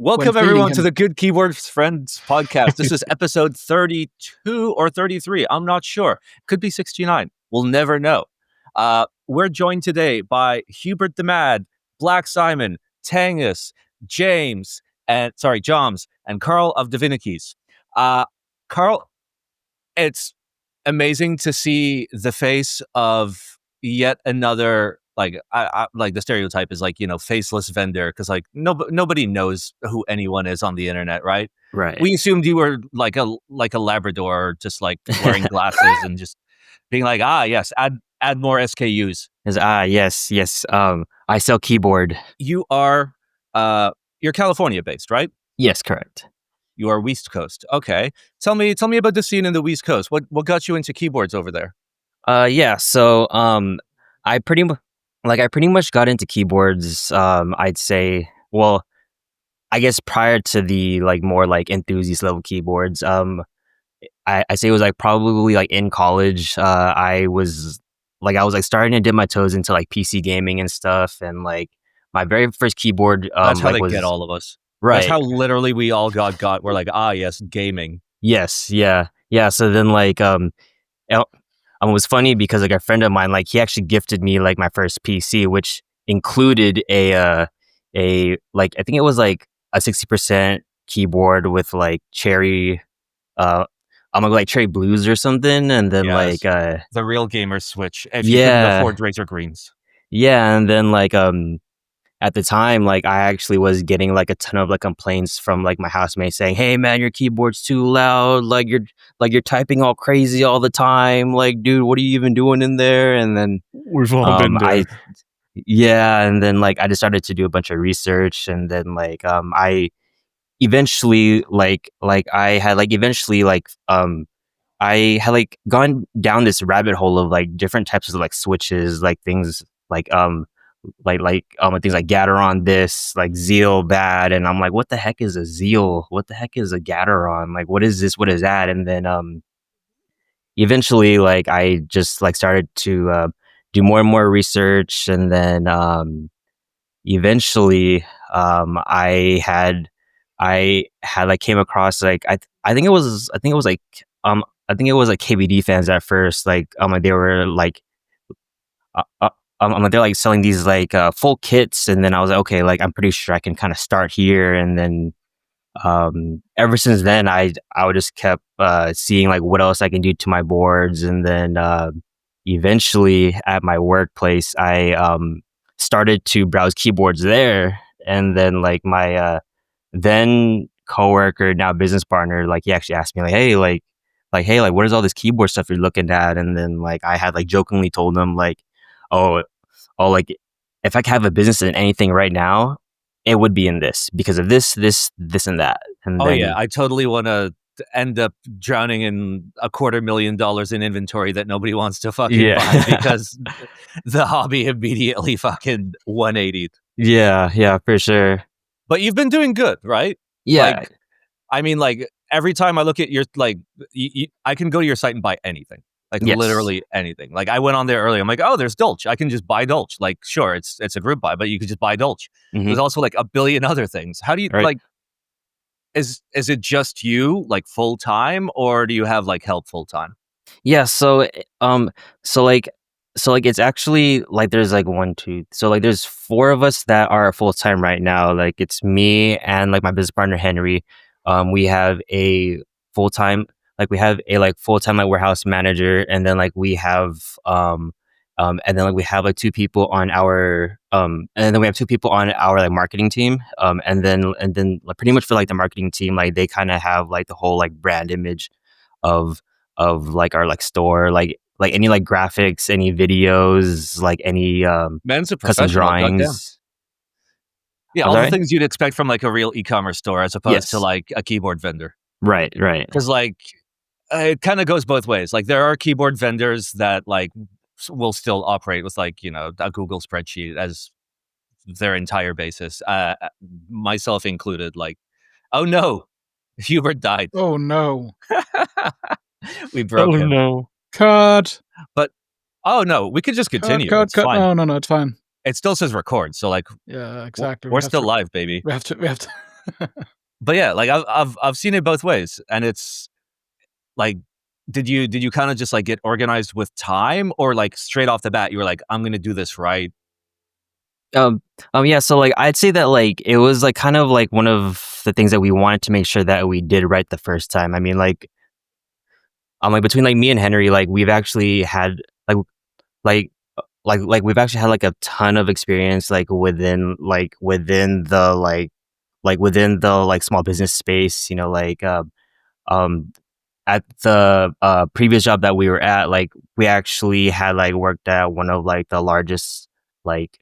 Welcome feeling everyone to him. the Good Keyboards Friends podcast. This is episode 32 or 33. I'm not sure. Could be 69. We'll never know. We're joined today by Hubert the Mad, Black Simon, Tanghus, Joms, and Carl of Divinikey's. Carl, it's amazing to see the face of yet another, like, I like the stereotype is like, faceless vendor, because like nobody knows who anyone is on the internet, right? Right. We assumed you were like a Labrador, just like wearing glasses and just being like, yes, add more SKUs. Yes. I sell keyboard. You are you're California based, right? Yes, correct. You are West Coast. Okay. Tell me about the scene in the West Coast. What got you into keyboards over there? So I pretty much got into keyboards. I'd say, well, I guess prior to the like more like enthusiast level keyboards. I say it was like probably like in college. I was like starting to dip my toes into like PC gaming and stuff, and like my very first keyboard. That's how like, they get all of us. Right. That's how literally we all got. We're like, yes, gaming. Yes, yeah. So then like it was funny because like a friend of mine, like he actually gifted me like my first PC, which included a like I think it was like a 60% keyboard with like cherry like cherry blues or something, and then Yes. like the real gamer switch if you couldn't afford Razor Greens. Yeah, and then like at the time, like I actually was getting like a ton of like complaints from like my housemates saying, "Hey man, your keyboard's too loud. Like you're typing all crazy all the time. Like, dude, what are you even doing in there?" And then we've all been there. And then like I just started to do a bunch of research, and then like I eventually I had like gone down this rabbit hole of like different types of like switches, like things like things like Gateron this, like Zeal that, and I'm like, what the heck is a Zeal? What the heck is a Gateron? Like, what is this? What is that? And then eventually, like, I just like started to do more and more research, and then eventually, I had like came across like I think it was like KBD fans at first, like they were like. They're like selling these like full kits, and then I was like, okay, like I'm pretty sure I can kind of start here, and then ever since then I would just kept seeing like what else I can do to my boards, and then eventually at my workplace I started to browse keyboards there, and then like my then coworker, now business partner, like he actually asked me like, hey, what is all this keyboard stuff you're looking at? And then like I had like jokingly told him like, oh, like if I could have a business in anything right now, it would be in this because of this, and that. And yeah, I totally want to end up drowning in $250,000 in inventory that nobody wants to fucking buy because the hobby immediately fucking 180'd. Yeah, for sure. But you've been doing good, right? Yeah. Like, I mean, like every time I look at your like, I can go to your site and buy anything. Like literally anything. Like I went on there earlier. I'm like, oh, there's Dolce. I can just buy Dolce. Like, sure, it's a group buy, but you could just buy Dolce. Mm-hmm. There's also like a billion other things. How do you like? Is it just you like full time, or do you have like help full time? Yeah. So it's actually like there's like 1, 2. So like there's 4 of us that are full time right now. Like it's me and like my business partner Henry. We have a full time. Like we have a like full-time like warehouse manager, and then like we have and then like we have like 2 people on our and then we have 2 people on our like marketing team, and then like, pretty much for like the marketing team, like they kind of have like the whole like brand image of like our like store, like any like graphics, any videos, like any Man's a custom drawings. Yeah, all the things you'd expect from like a real e-commerce store as opposed to like a keyboard vendor. Right. Because like it kind of goes both ways. Like there are keyboard vendors that like will still operate with like, a Google spreadsheet as their entire basis. Myself included. Like, oh no, Hubert died. Oh no. We broke him. Oh no. Cut. But oh no, we could just continue. Cut. It's fine. No, it's fine. It still says record, so like yeah, exactly. We're still live, baby. We have to But yeah, like I've seen it both ways, and it's like, did you kind of just like get organized with time, or like straight off the bat you were like, I'm gonna do this right? Um, yeah, so like I'd say that like it was like kind of like one of the things that we wanted to make sure that we did right the first time. I mean, like between like me and Henry, like we've actually had like like we've actually had like a ton of experience like within the like small business space, you know, um at the previous job that we were at, like we actually had like worked at one of the largest like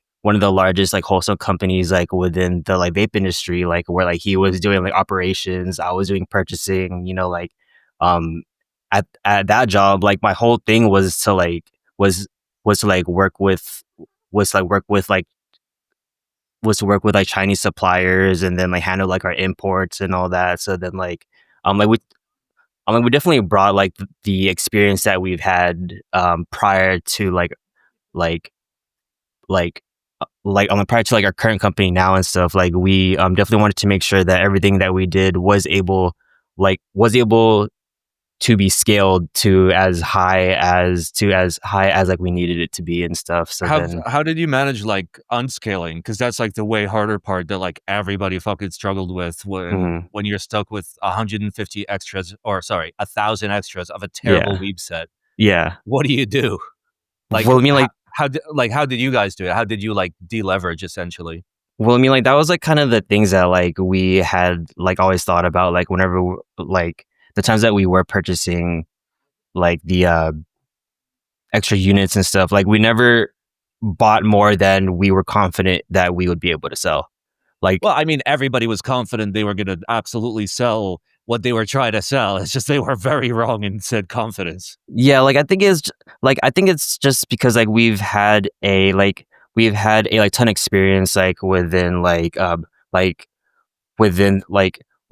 wholesale companies like within the like vape industry, like where like he was doing like operations, I was doing purchasing, you know, like um at that job, like my whole thing was was to like work with was to like work with like was to work with like Chinese suppliers and then like handle like our imports and all that. So then like we definitely brought like the experience that we've had prior to like like prior to like our current company now and stuff. Like we definitely wanted to make sure that everything that we did was able to be scaled to as high as like we needed it to be and stuff. So then How did you manage like unscaling? Because that's like the way harder part that like everybody fucking struggled with mhm, when you're stuck with 150 extras, or sorry, 1,000 extras of a terrible yeah, weeb set. yeah. What do you do? Like Well, I mean, like how did you guys do it? How did you like deleverage essentially? that was like kind of the things that like we had like always thought about, like whenever like the times that we were purchasing like the extra units and stuff. Like we never bought more than we were confident that we would be able to sell. Like Well, I mean, everybody was confident they were going to absolutely sell what they were trying to sell. It's just they were very wrong in said confidence. yeah, I think it's just because like we've had a like ton of experience like like within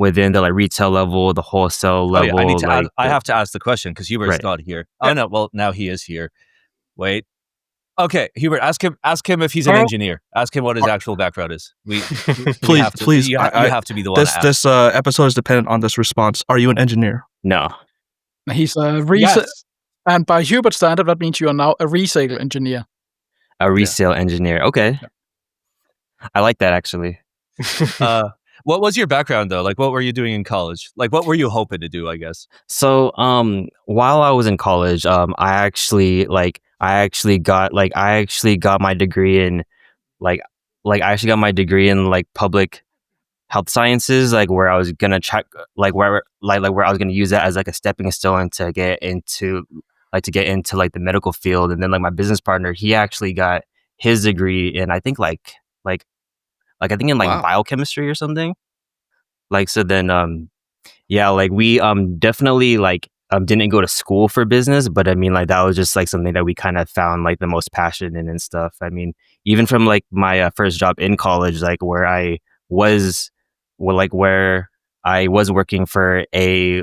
within the like retail level, the wholesale Oh yeah, I need level, to ask. like I the have to ask the question because Hubert's right. not here. Yeah. Oh no, well now he is here. Wait. Okay, Hubert, ask him. Ask him if he's an Carl, engineer. Ask him what his actual background is. We Please, have to. please. You have to be the one to ask. This episode is dependent on this response. Are you an engineer? No. he's a resale, Yes. and by Hubert standard, that means you are now a resale engineer. A resale engineer. Okay. Yeah. I like that actually. What was your background though? Like, what were you doing in college? Like, what were you hoping to do? I guess. So, while I was in college, I actually got my degree in like, I actually got my degree in like public health sciences, like where I was gonna check, like where I was gonna use that as like a stepping stone to get into like the medical field. And then like my business partner, he actually got his degree in, I think I think in like Wow. biochemistry or something. Like, so then, yeah, like we definitely didn't go to school for business, but I mean like that was just like something that we kind of found like the most passion in and stuff. I mean, even from like my first job in college, like was where I was working for a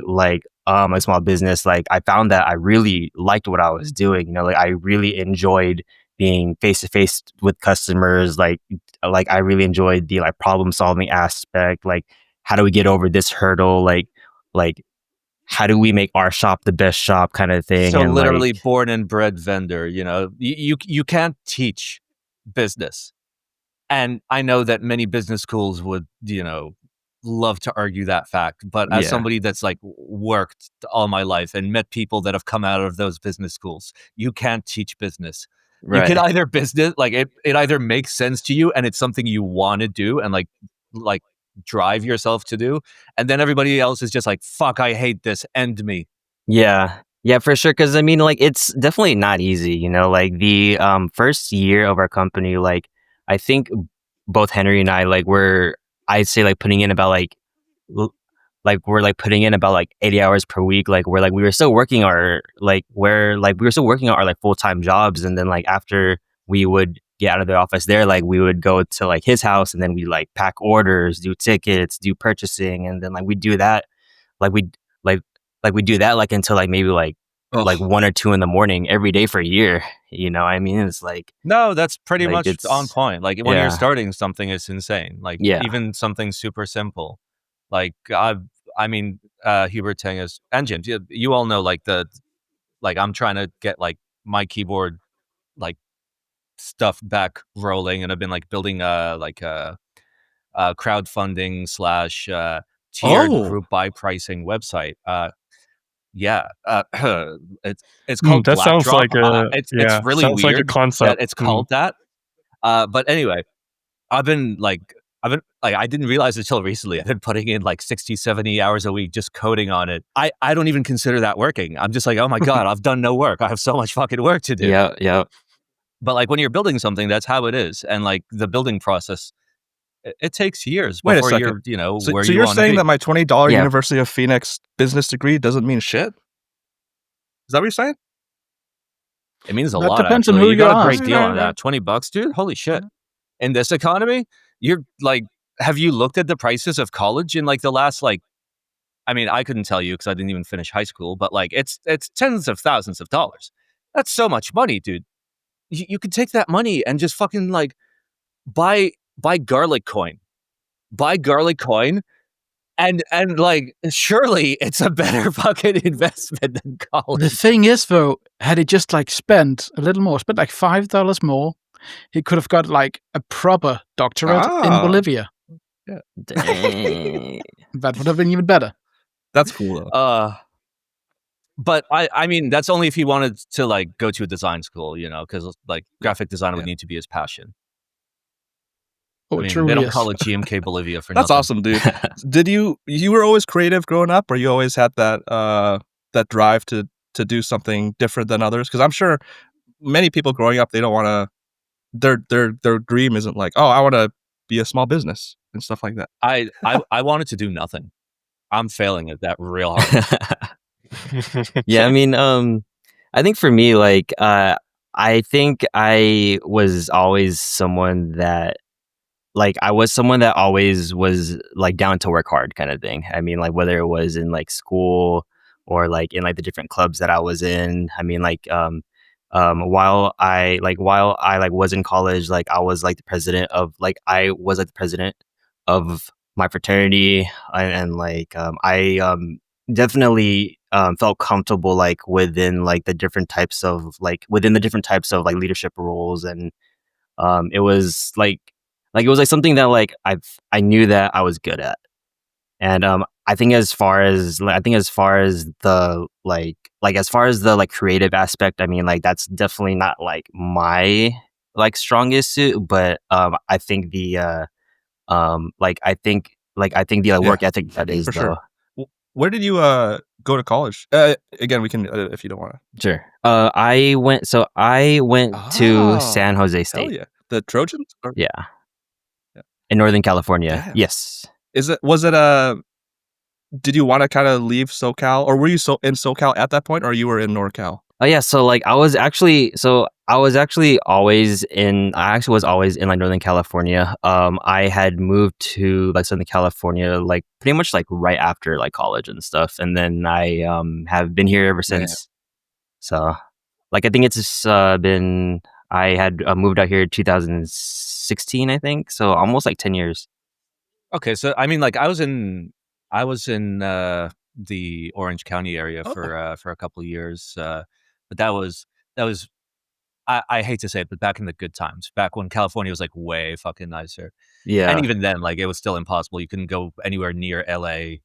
small business, like I found that I really liked what I was doing. You know, like I really enjoyed being face to face with customers. Like I really enjoyed the like problem solving aspect. Like how do we get over this hurdle? Like how do we make our shop the best shop kind of thing? So And literally like born and bred vendor. You know, you can't teach business, and I know that many business schools would love to argue that fact. But as yeah, somebody that's like worked all my life and met people that have come out of those business schools, you can't teach business. You can right. either business like it either makes sense to you and it's something you want to do and like drive yourself to do, and then everybody else is just like, fuck, I hate this, end me. Yeah. Yeah, for sure. Cause I mean, like, it's definitely not easy, you know, like the first year of our company, like, I think both Henry and I, like, I'd say, like, putting in about we're like putting in about like 80 hours per week. Like, we were still working we were still working our like full time jobs. And then, like, after we would get out of the office there, like, we would go to like his house and then we like pack orders, do tickets, do purchasing. And then, like, we do that, like, we like, we do that like until like maybe like like 1 or 2 in the morning every day for a year. You know, I mean, it's like No, that's pretty like much on it's point. Like when you're yeah, starting something, it's insane. Like yeah, even something super simple. Like I mean, Hubert Tanghus engine. You all know like I'm trying to get like my keyboard like stuff back rolling, and I've been like building like a crowdfunding slash tiered Oh, group buy pricing website. Yeah, it's called that sounds Blackdrop. like a It's really sounds like a weird that concept. it's called that. But anyway, I've been like I didn't realize until recently. I've been putting in like 60, 70 hours a week just coding on it. I don't even consider that working. I'm just like, oh my God, I've done no work. I have so much fucking work to do. yeah, yeah. But like when you're building something, that's how it is. And like the building process, it takes years Wait a before second. you're, So, where so you you're want to saying be. that my $20 Yeah. University of Phoenix business degree doesn't mean shit? Is that what you're saying? It means a That lot, depends on actually. who You got you a great ask. deal on that. 20 bucks, dude? Holy shit. In this economy, you're like, have you looked at the prices of college in like the last like, I mean, I couldn't tell you because I didn't even finish high school, but like it's tens of thousands of dollars. That's so much money, dude. You could take that money and just fucking like buy garlic coin. Buy garlic coin and like surely it's a better fucking investment than college. The thing is, though, had he just like spent a little more, spent like $5 more, he could have got like a proper doctorate in Ah. Bolivia. Dang. That would have been even better. That's cool though. But I mean, that's only if he wanted to like go to a design school, you know, because like graphic design would need to be his passion. Oh, I it mean, truly they don't is. call it GMK Bolivia for That's nothing. awesome, dude. Did you were always creative growing up, or you always had that that drive to do something different than others? Because I'm sure many people growing up, they don't want to. Their dream isn't like, oh, I want to be a small business and stuff like that. I wanted to do nothing. I'm failing at that real hard. Yeah, I mean, I think for me, like, I think I was always someone that, like, I was someone that always was like down to work hard kind of thing. I mean, like whether it was in like school or like in like the different clubs that I was in. I mean, like, while I like was in college, like I was like the president of like I was like the president of my fraternity, and like I definitely felt comfortable like within like the different types of like leadership roles, and it was like it was like something that like I knew that I was good at. And I think as far as the as far as the like creative aspect, I mean, like that's definitely not like my like strongest suit, but I think the I think the like, Yeah, work ethic that is for though. sure. Where did you go to college? Again, we can if you don't want to. Sure. I went to San Jose Hell State. yeah, the Trojans. Yeah. Yeah. In Northern California. Damn. Yes. Was it did you want to kind of leave SoCal, or were you in SoCal at that point, or you were in NorCal? Oh yeah, so like I was actually always in like Northern California. I had moved to like Southern California like pretty much like right after like college and stuff, and then I have been here ever since. So like I think it's just been I had moved out here in 2016, I think, so almost like 10 years. Okay, so I mean, like I was in the Orange County area for a couple of years, but that was I hate to say it, but back in the good times, back when California was like way fucking nicer. Yeah. And even then, like it was still impossible. You couldn't go anywhere near LA,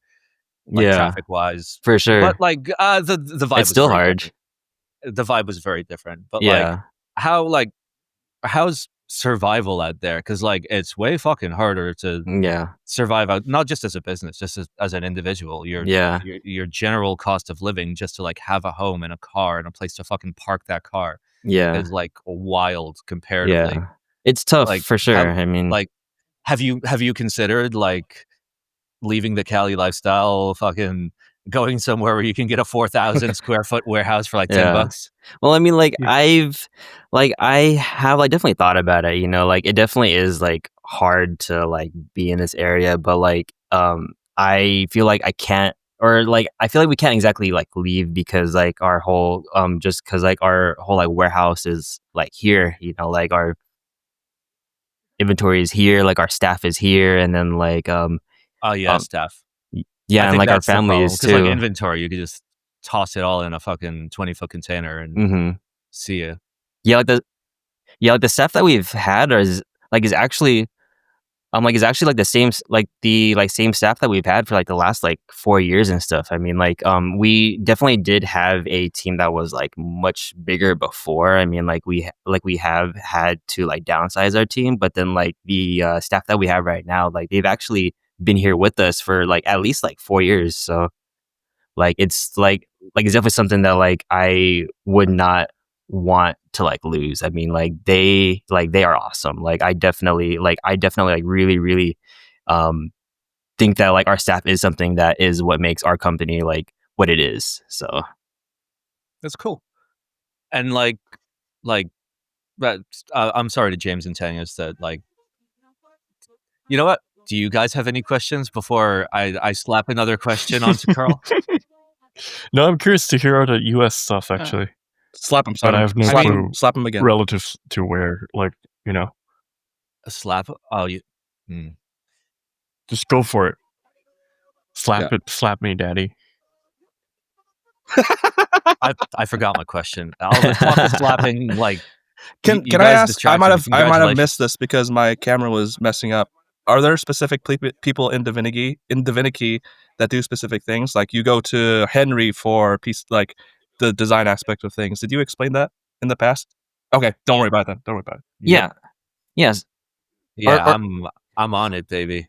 like Yeah. traffic wise, For sure. But like the vibe It's was still very hard. different. The vibe was very different. But Yeah. how's survival out there? Because like it's way fucking harder to Yeah. survive out, not just as a business, just as an individual. Your general cost of living just to like have a home and a car and a place to fucking park that car Yeah. is like wild comparatively. Yeah. It's tough Like for sure. I mean, like have you considered like leaving the Cali lifestyle, fucking going somewhere where you can get a 4,000 square foot warehouse for like $10? Well, I mean, like I have like definitely thought about it, you know, like it definitely is like hard to like be in this area, but like I feel like I can't or like I feel like we can't exactly like leave because like our whole just because like our whole like warehouse is like here, you know, like our inventory is here, like our staff is here, and then like Oh yeah, um staff. yeah, I and think like our that's the problem families because like too. inventory, you could just toss it all in a fucking 20-foot container and Mm-hmm. see you. Yeah, like the staff that we've had is actually like the same like the like same staff that we've had for like the last like 4 years and stuff. I mean, like we definitely did have a team that was like much bigger before. I mean, like we have had to like downsize our team, but then like the staff that we have right now, like they've actually been here with us for like at least like 4 years. So like it's it's definitely something that like I would not want to like lose. I mean, like they are awesome. Like I definitely like really really um think that like our staff is something that is what makes our company like what it is. So That's cool. And like, but I'm sorry to James and Tanghus that like, you know what? Do you guys have any questions before I slap another question onto Carl? No, I'm curious to hear all the US stuff actually. Slap him, But son. I have no slap clue him, slap him again. relative to where, like, you know, A slap? Oh, you. just go for it. Slap Yeah. it, slap me, daddy. I forgot my question. All the talk of slapping, like, Can you I guys ask? distracted me. I might have Congratulations. missed this because my camera was messing up. Are there specific people in Divinikey that do specific things? Like you go to Henry for like the design aspect of things. Did you explain that in the past? Okay, don't worry about that. Don't worry about it. yeah, yes, Yeah, Or- I'm on it, baby.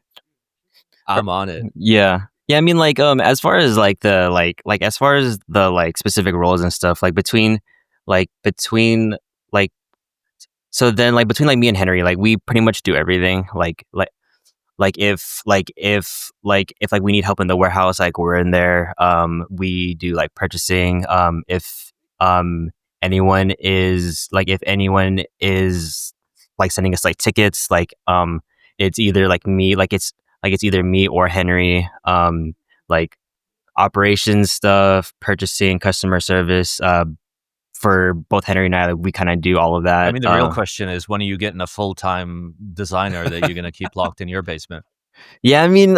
I'm on it. yeah. Yeah, I mean like as far as like the as far as the like specific roles and stuff, like between like so then like between like me and Henry, like we pretty much do everything. If like we need help in the warehouse, like we're in there. We do like purchasing. If anyone is like sending us like tickets, like it's either like me, it's either me or Henry. Like operations stuff, purchasing, customer service. For both Henry and I, like, we kind of do all of that. I mean, the real question is, when are you getting a full-time designer that you're going to keep locked in your basement? Yeah, I mean,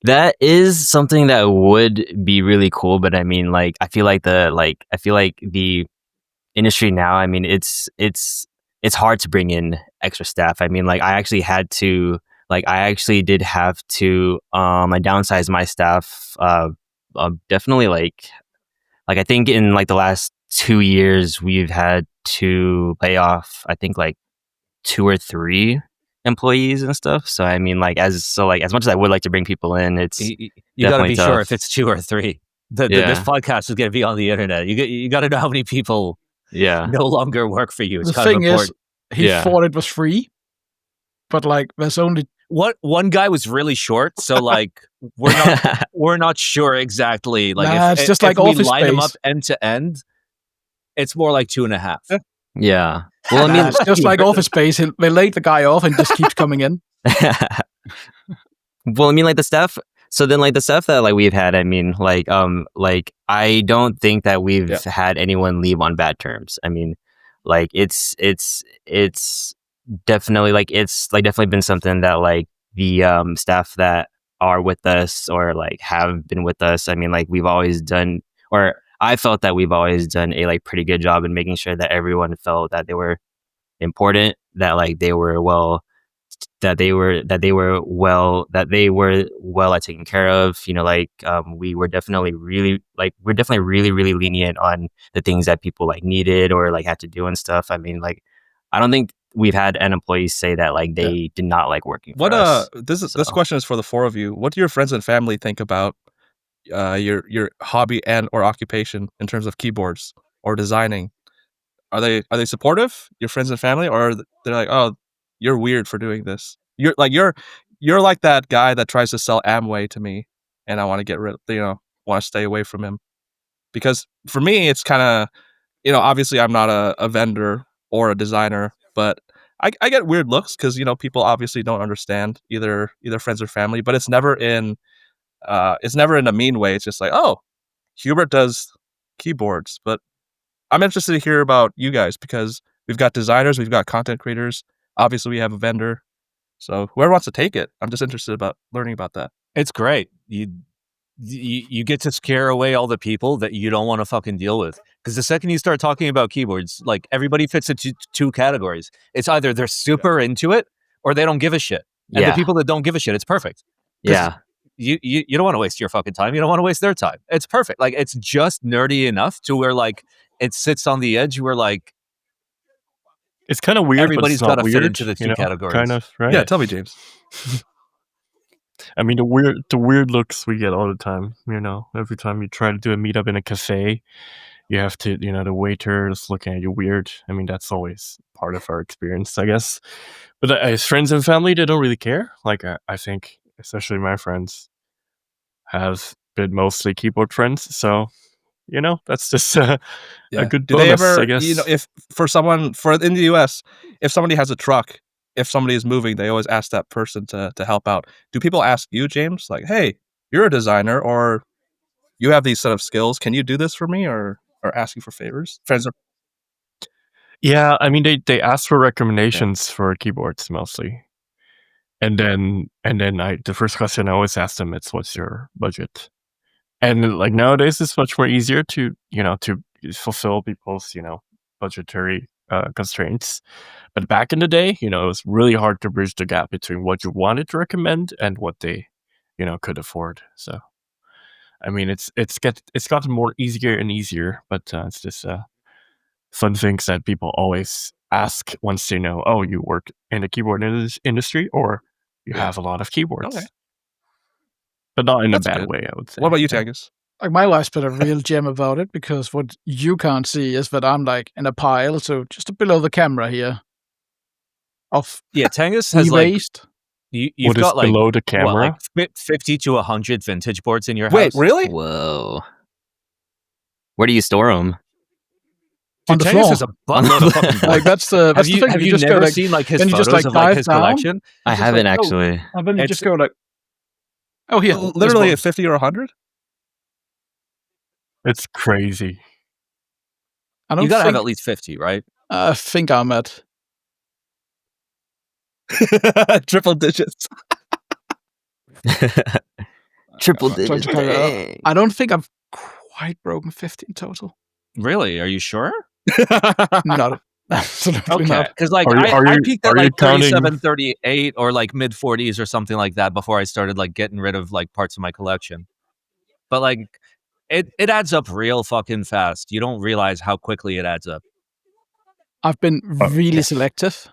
that is something that would be really cool, but I mean, like, I feel like the industry now, I mean, it's hard to bring in extra staff. I mean, like, I actually did have to I downsized my staff. Definitely, like I think in like the last 2 years, we've had to lay off, I think, like 2 or 3 employees and stuff. So I mean, like as much as I would like to bring people in, it's You got to definitely be sure tough. if it's 2 or 3. This Yeah. podcast is going to be on the internet. You got to know how many people Yeah. no longer work for you. It's The kind of thing is, important. he Yeah. thought it was free, but like there's only One guy was really short, so like we're not sure exactly. Like Nah, it's just if like we Office line them up Space. end to end, it's more like 2.5. Yeah. Well, I Nah, mean, it's just like Office Space. They laid the guy off and just keeps coming in. well, I mean, like the stuff. So then, like the stuff that like we've had, I mean, like I don't think that we've had anyone leave on bad terms. I mean, like it's definitely definitely been something that like the staff that are with us or like have been with us. I mean, like we've always done, or I felt that we've always done a like pretty good job in making sure that everyone felt that they were important, that like they were well taken care of. You know, like we're definitely really really lenient on the things that people like needed or like had to do and stuff. I mean, like I don't think we've had an employee say that like they did not like working for us. This question is for the 4 of you. What do your friends and family think about your hobby and or occupation in terms of keyboards or designing? Are they supportive, your friends and family, or they're like, oh, you're weird for doing this? You're like that guy that tries to sell Amway to me, and I want to get rid, want to stay away from him. Because for me, it's kind of, obviously I'm not a vendor or a designer, but I get weird looks because people obviously don't understand either friends or family, but it's never in It's never in a mean way. It's just like, oh, Hubert does keyboards. But I'm interested to hear about you guys because we've got designers, we've got content creators. Obviously, we have a vendor. So whoever wants to take it, I'm just interested about learning about that. It's great. You get to scare away all the people that you don't want to fucking deal with. Because the second you start talking about keyboards, like everybody fits into two categories. It's either they're super into it or they don't give a shit. And the people that don't give a shit, it's perfect. Yeah. You don't want to waste your fucking time. You don't want to waste their time. It's perfect. Like it's just nerdy enough to where like it sits on the edge where like It's kind of weird, everybody's but it's not got to fit weird, into the two categories. Kind of, right? Yeah, tell me, James. I mean, the weird looks we get all the time. Every time you try to do a meetup in a cafe, you have to, the waiter is looking at you weird. I mean, that's always part of our experience, I guess. But as friends and family, they don't really care. Like, I think, especially my friends, have been mostly keyboard friends. So, that's just a good Do bonus, they ever, I guess. if in the US, if somebody has a truck, if somebody is moving, they always ask that person to help out. Do people ask you, James, like, hey, you're a designer or you have these set of skills. Can you do this for me or asking for favors? Friends are. Yeah, I mean, they ask for recommendations for keyboards mostly. And then the first question I always ask them is, what's your budget? And like nowadays, it's much more easier to fulfill people's budgetary constraints. But back in the day, it was really hard to bridge the gap between what you wanted to recommend and what they could afford. So, I mean, it's gotten more easier and easier, but it's just fun things that people always ask once they know, oh, you work in the keyboard industry or you have a lot of keyboards. Okay. But not in That's a bad good. way, I would say. What about you, Tanghus? Like my life's been a real gem about it because what you can't see is that I'm like in a pile, so just below the camera here. Tanghus has like waste. You've got like below the camera? What, like 50 to 100 vintage boards in your house. Wait, really? Whoa. Where do you store them? On Dude, the Tanghus floor. has a buttload of fucking boards. Like that's the Have you thing. have you just never go, like, seen like his then you photos just, like, of like dive his down. collection? I haven't actually. And then you It's- just go like, oh here, Literally at 50 or 100? It's crazy. I don't You gotta have think, at least 50, right? I think I'm at. Triple digits. Triple I'm trying digits. to calculate it out. Dang. I don't think I've quite broken 50 in total. Really? Are you sure? Not absolutely Okay, not. because like I peaked at like 37, 38 or like mid 40s or something like that before I started like getting rid of like parts of my collection. But like it adds up real fucking fast. You don't realize how quickly it adds up. I've been really selective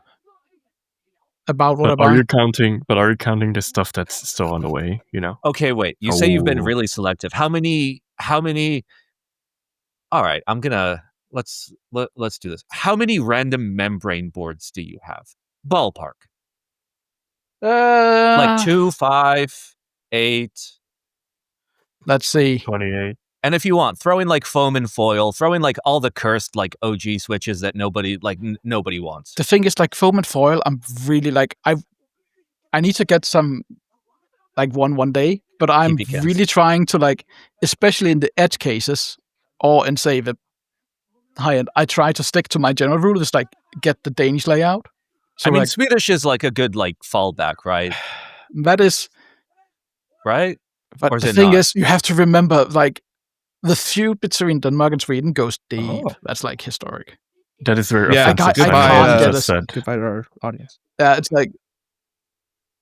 about what I But are buy. you counting the stuff that's still on the way, Okay, wait. You say you've been Oh. really selective. How many All right, let's do this. How many random membrane boards do you have? Ballpark. Like 2, 5, 8. Let's see. 28. And if you want, throw in like foam and foil, throw in like all the cursed like OG switches that nobody nobody wants. The thing is, like foam and foil, I'm really like I need to get some like one day, but I'm PPKs. really trying to like, especially in the edge cases or in say the high end, I try to stick to my general rule, is like get the Danish layout. So I mean, like, Swedish is like a good like fallback, right? that is, Right? but Or is the it thing not? is, you have to remember like the feud between Denmark and Sweden goes deep. Oh. That's like historic. That is very Yeah, offensive. I I know can't what you get just it. said. Goodbye to our audience. It's like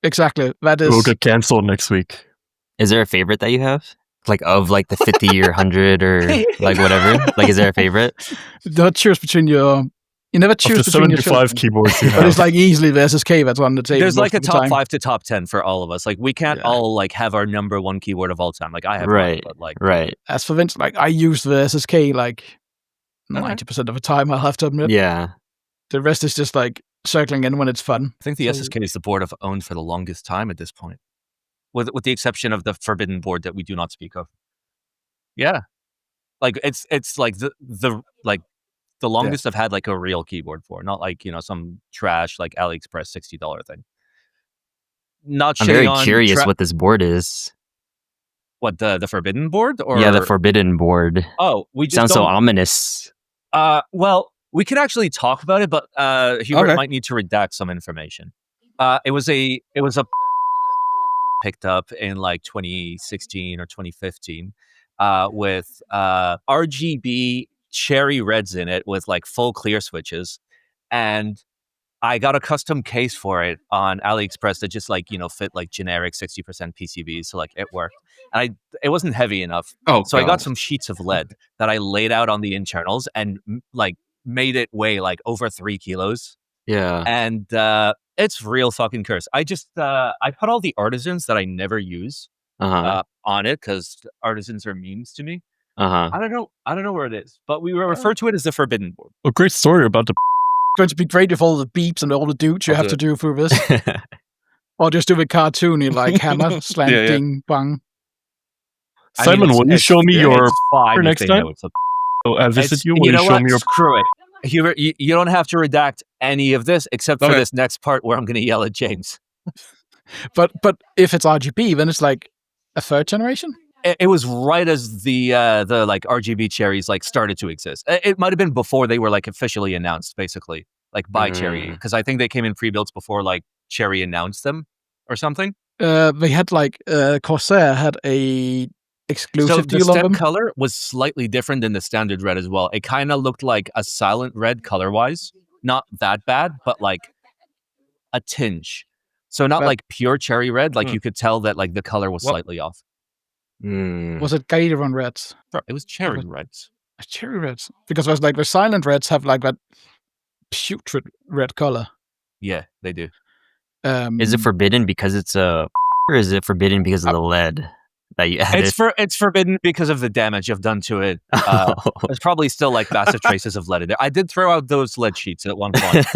exactly that We'll is. get canceled next week. Is there a favorite that you have? Like of like the 50 or 100 or like whatever? Like is there a favorite? You don't choose between your. You never Of choose the between your 75 children. keyboards you But it's have. like easily the SSK that's on the table. There's like most a of the top time. 5 to top 10 for all of us. Like we can't Yeah. all like have our number one keyboard of all time. Like I have Right. one, but like Right. As for Vince, like I use the SSK like 90% of the time. I'll have to admit. Yeah. The rest is just like circling in when it's fun. I think the So- SSK is the board I've owned for the longest time at this point. With the exception of the forbidden board that we do not speak of. Yeah. Like it's like the longest I've had like a real keyboard for, not like, some trash like AliExpress $60 thing. Not I'm shitting very on curious what this board is. What, the forbidden board? Or Yeah, the forbidden board. Oh, we just Sounds so don't. ominous. Well, we could actually talk about it, but Hubert Okay. might need to redact some information. It was a picked up in like 2016 or 2015 with RGB cherry reds in it with like full clear switches, and I got a custom case for it on AliExpress that just like, fit like generic 60% PCBs, so like it worked. And it wasn't heavy enough. Oh, So I got God. some sheets of lead that I laid out on the internals and like made it weigh like over 3 kilos. Yeah. And it's real fucking curse. I just I put all the artisans that I never use on it because artisans are memes to me. I don't know where it is, but we refer to it as the forbidden board. A great story about the Going to be great if all the beeps and all the dudes you I'll have do to it. do for this. Or just do a cartoony like hammer, slam, Yeah, yeah. ding, bang. I mean, Simon, will you show me your it's fine if next they time? know it's a I visit It's- you? Will you know show what? me your Screw it. Hubert, you don't have to redact any of this except for Okay. this next part where I'm going to yell at James. But if it's RGB, then it's like a third generation? It was right as the like RGB cherries like started to exist. It might have been before they were like officially announced, basically, like by Cherry, because I think they came in pre-builts before like Cherry announced them or something. They had like Corsair had a So exclusive the deal on stem them. color was slightly different than the standard red as well. It kind of looked like a silent red color-wise. Not that bad, but like a tinge. So not But- like pure cherry red. Like Hmm. you could tell that like the color was Well- slightly off. Was it Gator Reds? It was cherry Okay. reds. Cherry Reds. Because there's like the silent reds have like that putrid red color. Yeah, they do. Is it forbidden because it's a, or is it forbidden because of the lead that you added? It's forbidden because of the damage I've done to it. There's probably still like massive traces of lead in there. I did throw out those lead sheets at one point,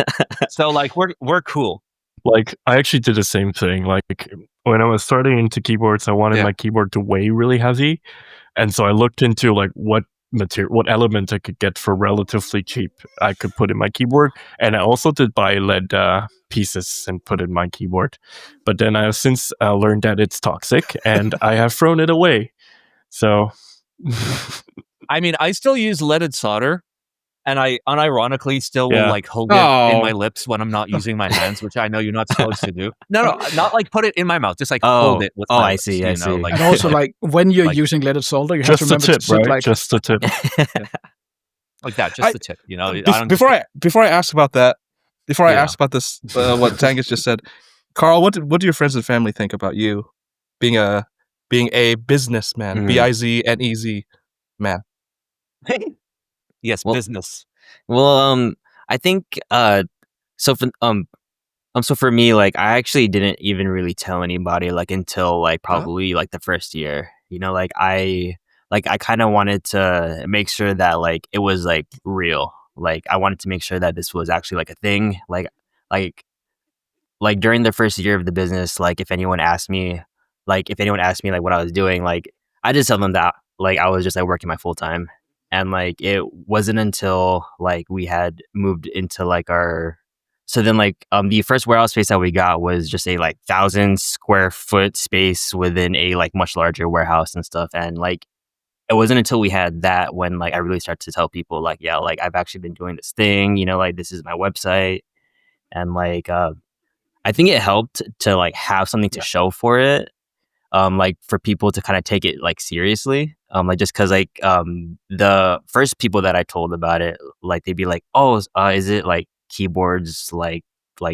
so like we're cool. Like, I actually did the same thing. Like, when I was starting into keyboards, I wanted Yeah. my keyboard to weigh really heavy. And so I looked into like what element I could get for relatively cheap I could put in my keyboard. And I also did buy lead pieces and put in my keyboard. But then I have since learned that it's toxic and I have thrown it away. So I mean, I still use leaded solder, and I unironically still will Yeah. like hold it in Oh. my lips when I'm not using my hands, which I know you're not supposed to do. No, not like put it in my mouth, just like hold it with my I lips, see, you I know, see. like And also like when you're Like- using leaded solder, you have to just a remember tip, to sit right? like Just a tip. like that, just I- the tip, you know. Before I ask about that, I Yeah. ask about this, what Tanghus just said, Carl, what do your friends and family think about you being a businessman, BIZNEZ man? Yes, Well- business. Well, I think so for me, like I actually didn't even really tell anybody like until like probably like the first year. You know, like I kind of wanted to make sure that like it was like real. Like I wanted to make sure that this was actually like a thing. Like during the first year of the business, like if anyone asked me like what I was doing, like I just tell them that like I was just like working my full time. And like it wasn't until like we had moved into like our the first warehouse space that we got was just a like 1,000 square foot space within a like much larger warehouse and stuff. And like it wasn't until we had that when like I really started to tell people like, yeah, like I've actually been doing this thing, you know, like this is my website. And like I think it helped to like have something to show for it. Like for people to kind of take it like seriously, like just because like the first people that I told about it, like they'd be like, oh, is it like keyboards like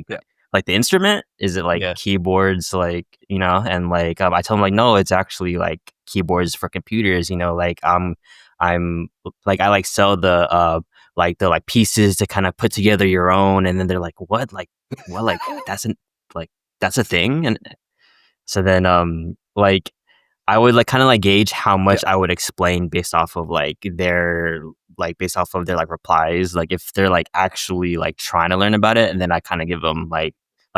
Yeah. like the instrument? Is it like Yeah. keyboards like, you know? And like I told them like, no, it's actually like keyboards for computers, you know, like I'm like I like sell the pieces to kind of put together your own. And then they're like, what like that's a thing. And so then like I would like kind of like gauge how much I would explain based off of their replies, like if they're like actually like trying to learn about it, and then I kind of give them like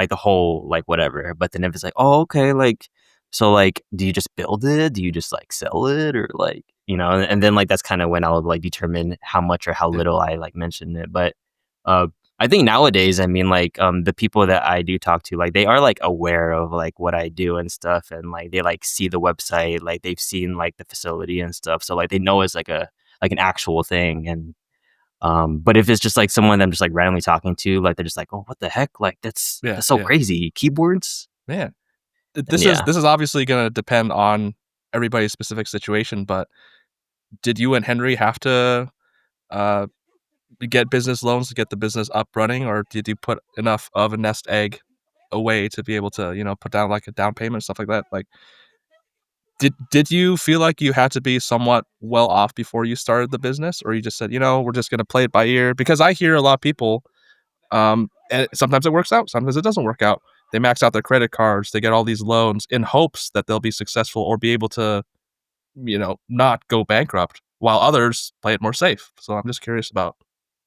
the whole like whatever. But then if it's like, oh, okay, like so like do you just build it, do you just like sell it, or like, you know, and then like that's kind of when I'll like determine how much or how little I like mention it. But I think nowadays, I mean, like, the people that I do talk to, like, they are like aware of like what I do and stuff, and like they like see the website, like they've seen like the facility and stuff, so like they know it's like an actual thing. And but if it's just like someone that I'm just like randomly talking to, like they're just like, oh, what the heck, like that's so crazy, keyboards, Man, and this is obviously going to depend on everybody's specific situation. But did you and Henry have to get business loans to get the business up running, or did you put enough of a nest egg away to be able to, put down like a down payment, stuff like that? Like, did you feel like you had to be somewhat well off before you started the business, or you just said, we're just gonna play it by ear? Because I hear a lot of people, and sometimes it works out, sometimes it doesn't work out. They max out their credit cards, they get all these loans in hopes that they'll be successful or be able to, not go bankrupt, while others play it more safe. So I'm just curious about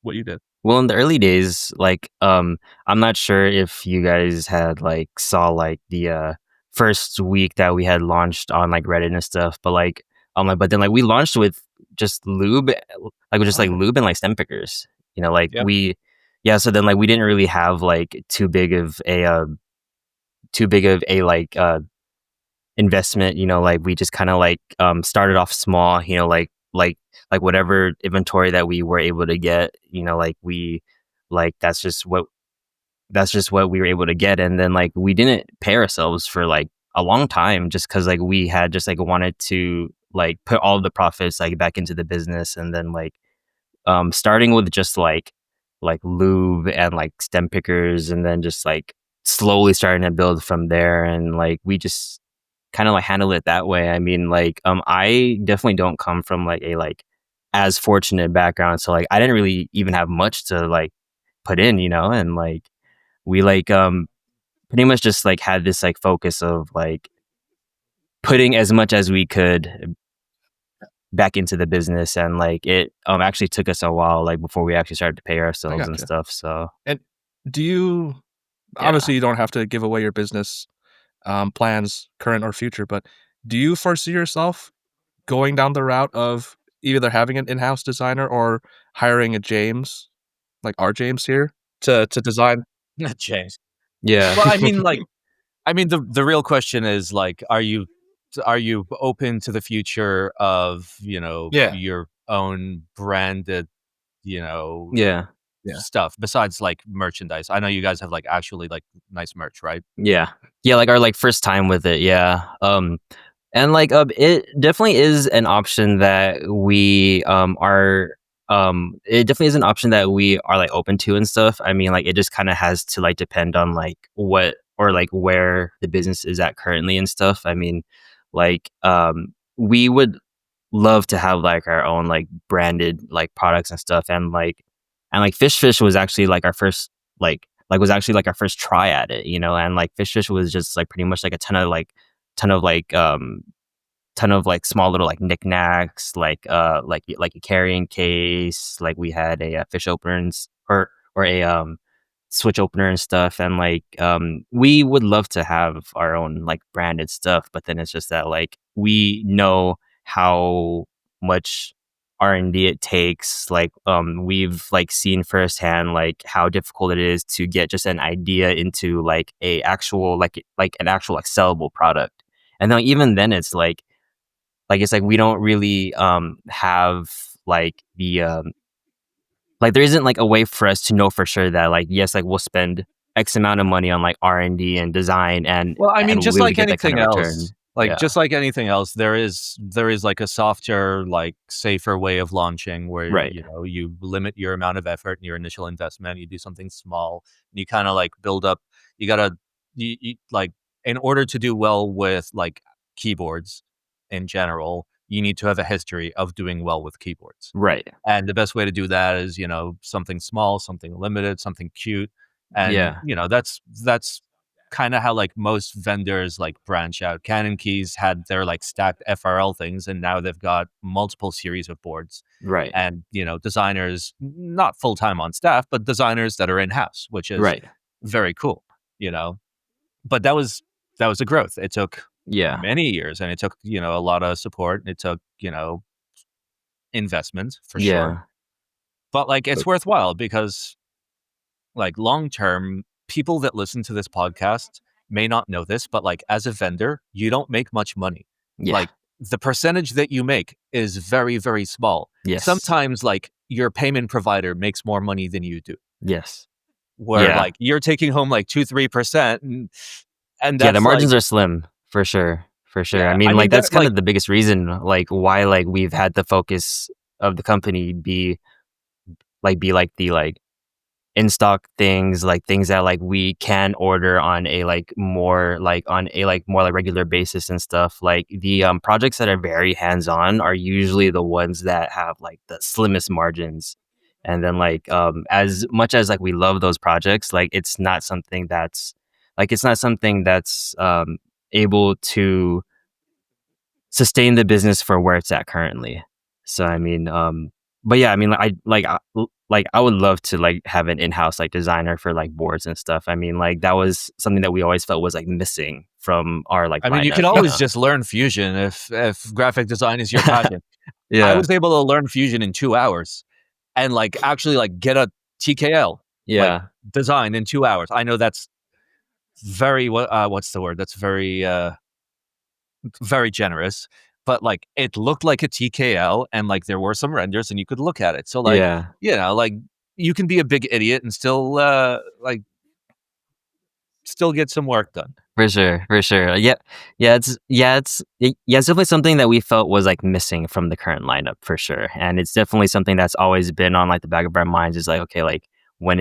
what you did. Well, in the early days, like, I'm not sure if you guys had like saw like the first week that we had launched on like Reddit and stuff, but like, but then like we launched with just lube, like with just like lube and like stem pickers, like Yep. so then like we didn't really have like too big of a like investment, like we just kind of like started off small, like whatever inventory that we were able to get, like we like that's just what we were able to get. And then like we didn't pay ourselves for like a long time, just because like we had just like wanted to like put all of the profits like back into the business. And then like starting with just like lube and like stem pickers, and then just like slowly starting to build from there. And like we just kind of like handle it that way. I mean, like I definitely don't come from like a like as fortunate background, so like I didn't really even have much to like put in, and like we like pretty much just like had this like focus of like putting as much as we could back into the business. And like it actually took us a while like before we actually started to pay I ourselves and gotcha. stuff. So And do you obviously you don't have to give away your business plans, current or future, but do you foresee yourself going down the route of either having an in-house designer or hiring a James, like our James here, to design? James. yeah. Well, the real question is like, are you open to the future of Yeah. your own branded you know yeah stuff besides like merchandise? I know you guys have like actually like nice merch, right? yeah like our like first time with it. And like it definitely is an option that we are it definitely is an option that we are like open to and stuff. I mean, like it just kind of has to like depend on like what or like where the business is at currently and stuff. I mean, like we would love to have like our own like branded like products and stuff. And like Fish was actually like our first was actually like our first try at it, and like Fish was just like pretty much like a ton of like small little like knickknacks, like a carrying case. Like we had a fish openers or a switch opener and stuff. And like we would love to have our own like branded stuff, but then it's just that like we know how much R&D it takes. Like we've like seen firsthand like how difficult it is to get just an idea into like a actual like an actual like sellable product. And then even then it's like it's like we don't really have like the like there isn't like a way for us to know for sure that like yes, like we'll spend X amount of money on like R&D and design, and Well, I mean, we just would like get that kind anything of return. else, like Yeah. just like anything else, there is like a softer, like safer way of launching where Right. you limit your amount of effort and your initial investment. You do something small, and you kind of like build up. You gotta you like in order to do well with like keyboards in general, you need to have a history of doing well with keyboards. Right. And the best way to do that is, something small, something limited, something cute. And, Yeah. that's kind of how like most vendors like branch out. Canon Keys had their like stacked FRL things, and now they've got multiple series of boards. Right. And, designers, not full time on staff, but designers that are in house, which is Right. very cool, you know. But that was a growth. It took Yeah. many years, and it took, a lot of support. It took, investment for sure. Yeah. But like it's worthwhile because like long term, people that listen to this podcast may not know this, but like as a vendor, you don't make much money. Yeah. Like the percentage that you make is very, very small. Yes. Sometimes like your payment provider makes more money than you do, Yes. where Yeah. like you're taking home like 2-3%, and that's Yeah, the margins like, are slim for sure. For sure. Yeah, I mean, like that, that's kind like, of the biggest reason like why like we've had the focus of the company be the like in stock things, like things that like we can order on a more regular basis and stuff. Like the projects that are very hands on are usually the ones that have like the slimmest margins. And then like as much as like we love those projects, like it's not something that's able to sustain the business for where it's at currently. So I mean, but yeah, I mean, I would love to like have an in-house like designer for like boards and stuff. I mean, like that was something that we always felt was like missing from our like. I mean, you lineup, can always know? just learn Fusion if graphic design is your passion. Yeah, I was able to learn Fusion in 2 hours, and like actually like get a TKL like yeah, design in 2 hours. I know that's very what's the word? That's very very generous, but like it looked like a TKL, and like there were some renders, and you could look at it. So like, yeah. you know, like you can be a big idiot and still like still get some work done. For sure, for sure. It's definitely something that we felt was like missing from the current lineup for sure, and it's definitely something that's always been on like the back of our minds. Is like, okay, like when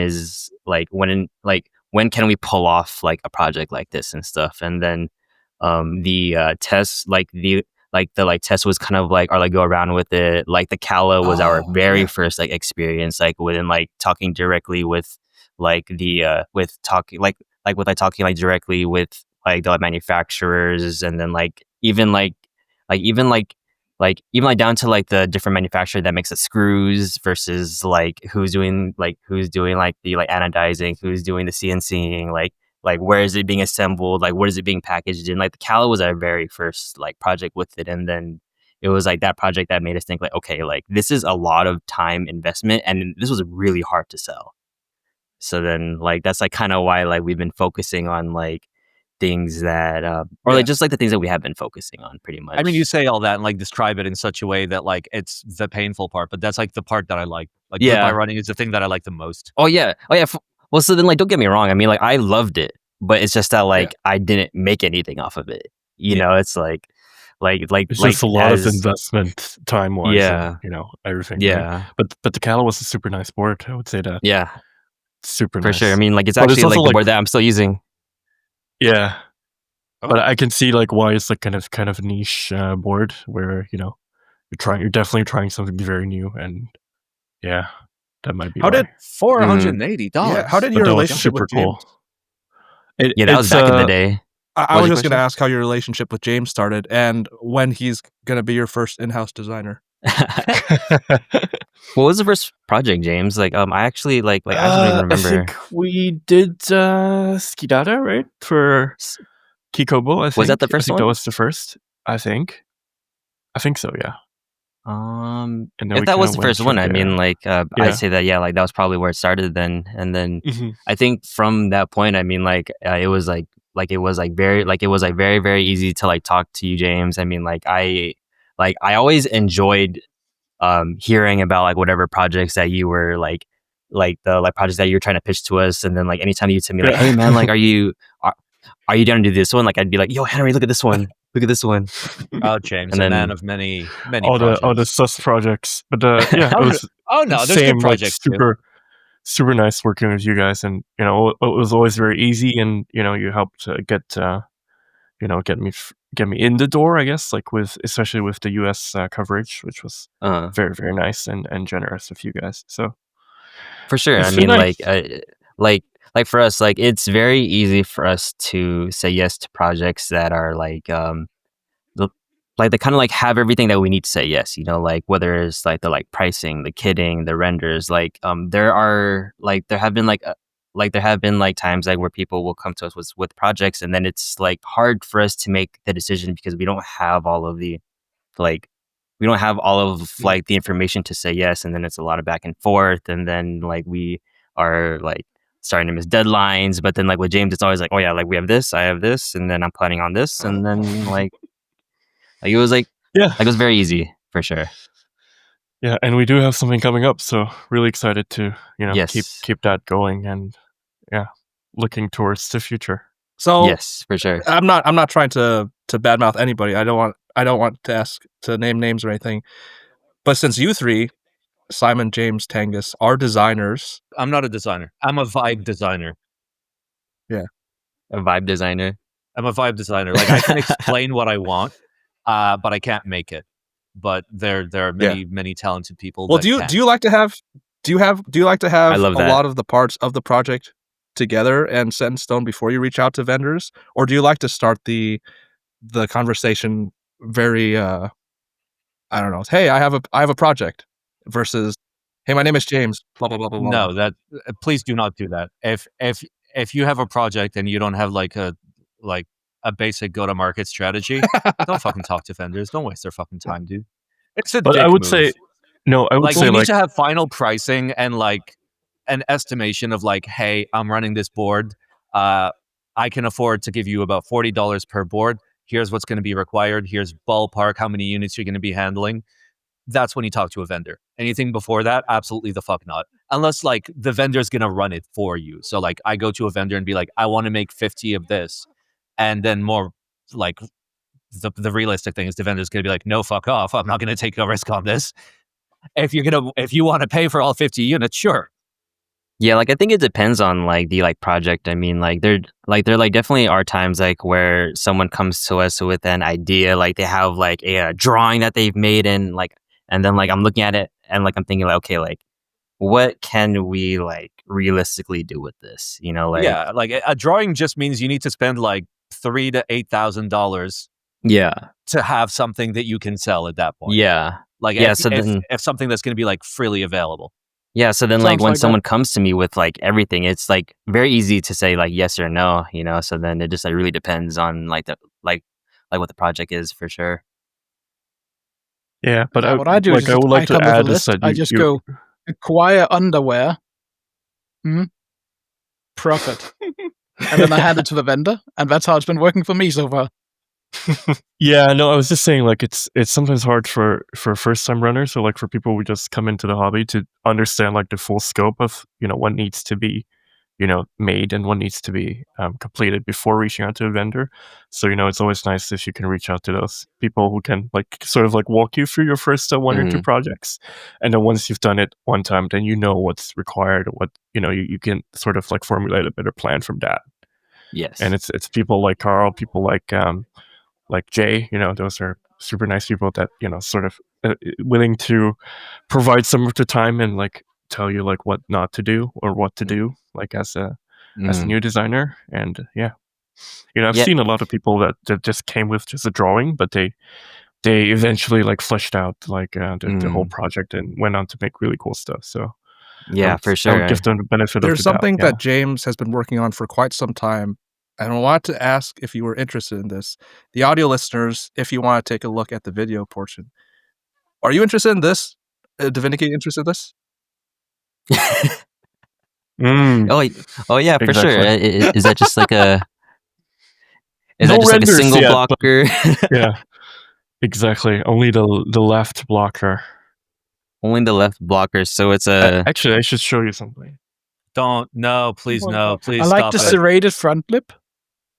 can we pull off like a project like this and stuff, and then the test test was kind of like our like go around with it. Like the Calla was our very first like experience like within like talking directly with like the with talking talking like directly with like the manufacturers, and then like even down to like the different manufacturer that makes the screws versus like who's doing like the like anodizing, who's doing the CNCing, like where is it being assembled, like what is it being packaged in. Like the Calla was our very first like project with it, and then it was like that project that made us think like, okay, like this is a lot of time investment, and this was really hard to sell. So then like that's like kind of why like we've been focusing on like things that like just like the things that we have been focusing on pretty much. I mean, you say all that and like describe it in such a way that like it's the painful part, but that's like the part that I like. Like goodbye running is the thing that I like the most. Oh yeah. Well, so then like don't get me wrong. I mean, like I loved it, but it's just that like I didn't make anything off of it. You know, it's like it's just a lot of investment time wise. Yeah. And, you know, everything. Yeah. Right? But the Calla was a super nice board. I would say that. Yeah. Super for nice. sure. I mean, like it's actually like the board that I'm still using. Yeah. But I can see like why it's like kind of niche board where, you know, you're definitely trying something very new, and yeah, that might be How did $480? Yeah, how did your relationship with James? That was back in the day. I was just going to ask how your relationship with James started and when he's going to be your first in-house designer. What was the first project, James? Like, I actually I actually don't even remember. I think we did Skidata, right? For Kikobo, I think. Was that the first one? That was the first, I think. I think so, yeah. And if that was the first one, I mean, like, I'd say that, yeah, like that was probably where it started then. And then I think from that point, I mean, like, it was very, very easy to like talk to you, James. I mean, I always enjoyed hearing about like whatever projects that you were the projects that you were trying to pitch to us. And then like anytime you tell me like, hey man, like are you down to do this one? Like I'd be like, yo Henry, look at this one. Look at this one. Oh, James, a man of many all projects. the sus projects. But yeah, it was there's good projects like, super nice working with you guys, and you know it was always very easy, and you know you helped get me in the door, I guess, like especially with the US coverage, which was very, very nice and generous of you guys. So for sure, I mean, nice. like for us, like it's very easy for us to say yes to projects that are like they kind of like have everything that we need to say yes, you know, like whether it's like the like pricing, the kitting, the renders, like there have been times like where people will come to us with projects, and then it's like hard for us to make the decision because we don't have all of the like the information to say yes, and then it's a lot of back and forth, and then like we are like starting to miss deadlines. But then like with James, it's always like, oh yeah, like we have this, I have this, and then I'm planning on this, and then like it was like Yeah. it was very easy for sure. Yeah, and we do have something coming up, so really excited to Yes. keep that going, and looking towards the future. So Yes, for sure. I'm not trying to badmouth anybody. I don't want to ask to name names or anything. But since you three, Simon, James, Tanghus, are designers. I'm not a designer. I'm a vibe designer. A vibe designer. I'm a vibe designer. Like I can explain what I want, but I can't make it. But there are many talented people. Well, that do can. you like to have I love a that. lot of the parts of the project together and set in stone before you reach out to vendors, or do you like to start the conversation very I don't know, hey, I have a project versus hey, my name is James, blah blah blah blah blah. No, that please do not do that. If you have a project and you don't have like a basic go to market strategy, don't fucking talk to vendors. Don't waste their fucking time, dude. It's a But dick I would move. say no. I would Like say you need like to have final pricing and like an estimation of like, hey, I'm running this board. I can afford to give you about $40 per board. Here's what's going to be required. Here's ballpark how many units you're going to be handling. That's when you talk to a vendor. Anything before that, absolutely the fuck not. Unless like the vendor's going to run it for you. So like I go to a vendor and be like, I want to make 50 of this. And then more like the realistic thing is the vendor's going to be like, no, fuck off. I'm not going to take a risk on this. If you want to pay for all 50 units, sure. Yeah, like I think it depends on like the like project. I mean, like there definitely are times like where someone comes to us with an idea, like they have like a drawing that they've made, and then like I'm looking at it and like I'm thinking like, okay, like what can we like realistically do with this? Like Yeah, like a drawing just means you need to spend like $3,000 to $8,000 yeah, to have something that you can sell at that point. yeah, Like yeah. if something that's going to be like freely available. Yeah, so then like Sounds when like someone comes to me with like everything, it's like very easy to say like yes or no, So then it just like really depends on like the like what the project is for sure. yeah. But what I do is I would like to come with a add is list. that I just go acquire underwear, profit, and then I hand it to the vendor, and that's how it's been working for me so far. Yeah, no, I was just saying like it's sometimes hard for first time runners, or like for people who just come into the hobby to understand like the full scope of what needs to be made and what needs to be completed before reaching out to a vendor. So it's always nice if you can reach out to those people who can like sort of like walk you through your first one or two projects, and then once you've done it one time, then what's required, what you can sort of like formulate a better plan from that. Yes, and it's people like Carl, people like Jay, those are super nice people that sort of willing to provide some of the time and like tell you like what not to do or what to do, like as a new designer. And I've seen a lot of people that just came with just a drawing, but they eventually like fleshed out like the whole project and went on to make really cool stuff. So for sure, I would give them the benefit of the doubt. There's something that James has been working on for quite some time, and I want to ask if you were interested in this. The audio listeners, if you want to take a look at the video portion, are you interested in this? Divinikey, interested in this? Oh yeah, for sure. Is that just like a No that just like a renders single yet, blocker? Yeah, exactly. Only the left blocker. Only the left blocker. So it's a. Actually, I should show you something. Don't, no, please, no, please. I like the serrated front lip.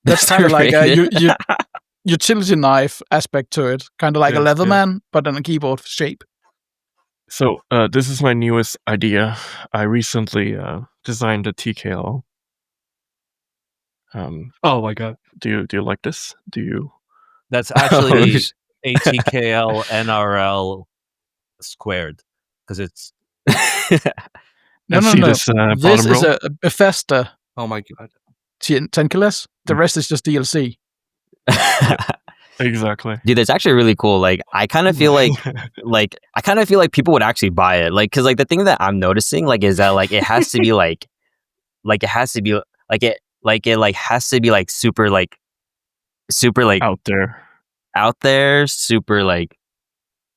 That's kind of like a utility knife aspect to it, kind of like a Leatherman, but in a keyboard shape. So this is my newest idea. I recently designed a TKL. Oh my god! Do you like this? Do you? That's actually a TKL NRL squared because it's. No. This is a Bethesda. Oh my god! Tanghus. The rest is just DLC. Exactly, dude. That's actually really cool. Like, I kind of feel like people would actually buy it. Like, because like the thing that I'm noticing like is that like it has to be it has to be super like out there, super like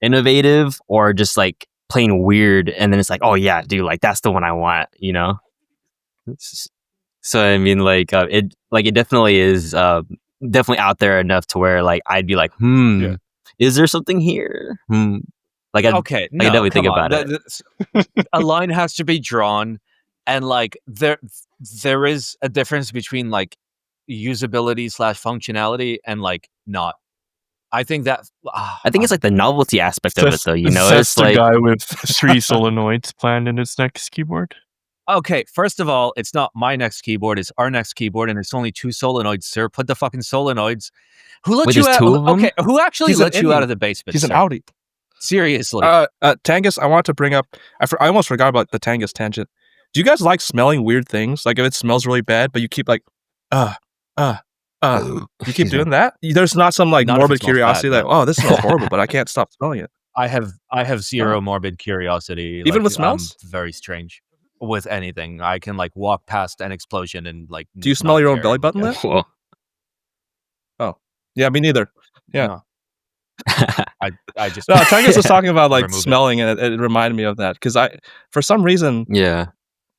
innovative, or just like plain weird. And then it's like, oh yeah, dude, like that's the one I want. So I mean, like it definitely is definitely out there enough to where like I'd be like, Yeah. is there something here? Like I'd No, definitely think come on. about it. A line has to be drawn, and like there is a difference between like usability / functionality and like not. I think that I think it's like the novelty aspect of it, though. You know, That's it's the like guy with 3 solenoids planned in his next keyboard. okay. First of all, it's not my next keyboard; it's our next keyboard, and it's only 2 solenoids, sir. Put the fucking solenoids. Who let Wait, you there's out? 2 of them? Okay, who actually He's an let you out Indian. of the basement? He's an sir? Audi. Seriously. Tanghus, I want to bring up. I almost forgot about the Tanghus tangent. Do you guys like smelling weird things? Like if it smells really bad, but you keep like, you keep doing that? There's not some like Not if it morbid smells curiosity bad, that, oh, this smells horrible, but I can't stop smelling it. I have zero morbid curiosity. Even like, with smells? I'm very strange with anything. I can like walk past an explosion and like. Do you smell not your own care. belly button then? Well, Yeah, me neither. Yeah. No. I just No, Tanghus was talking about like Remove it. smelling, and it reminded me of that because for some reason, yeah.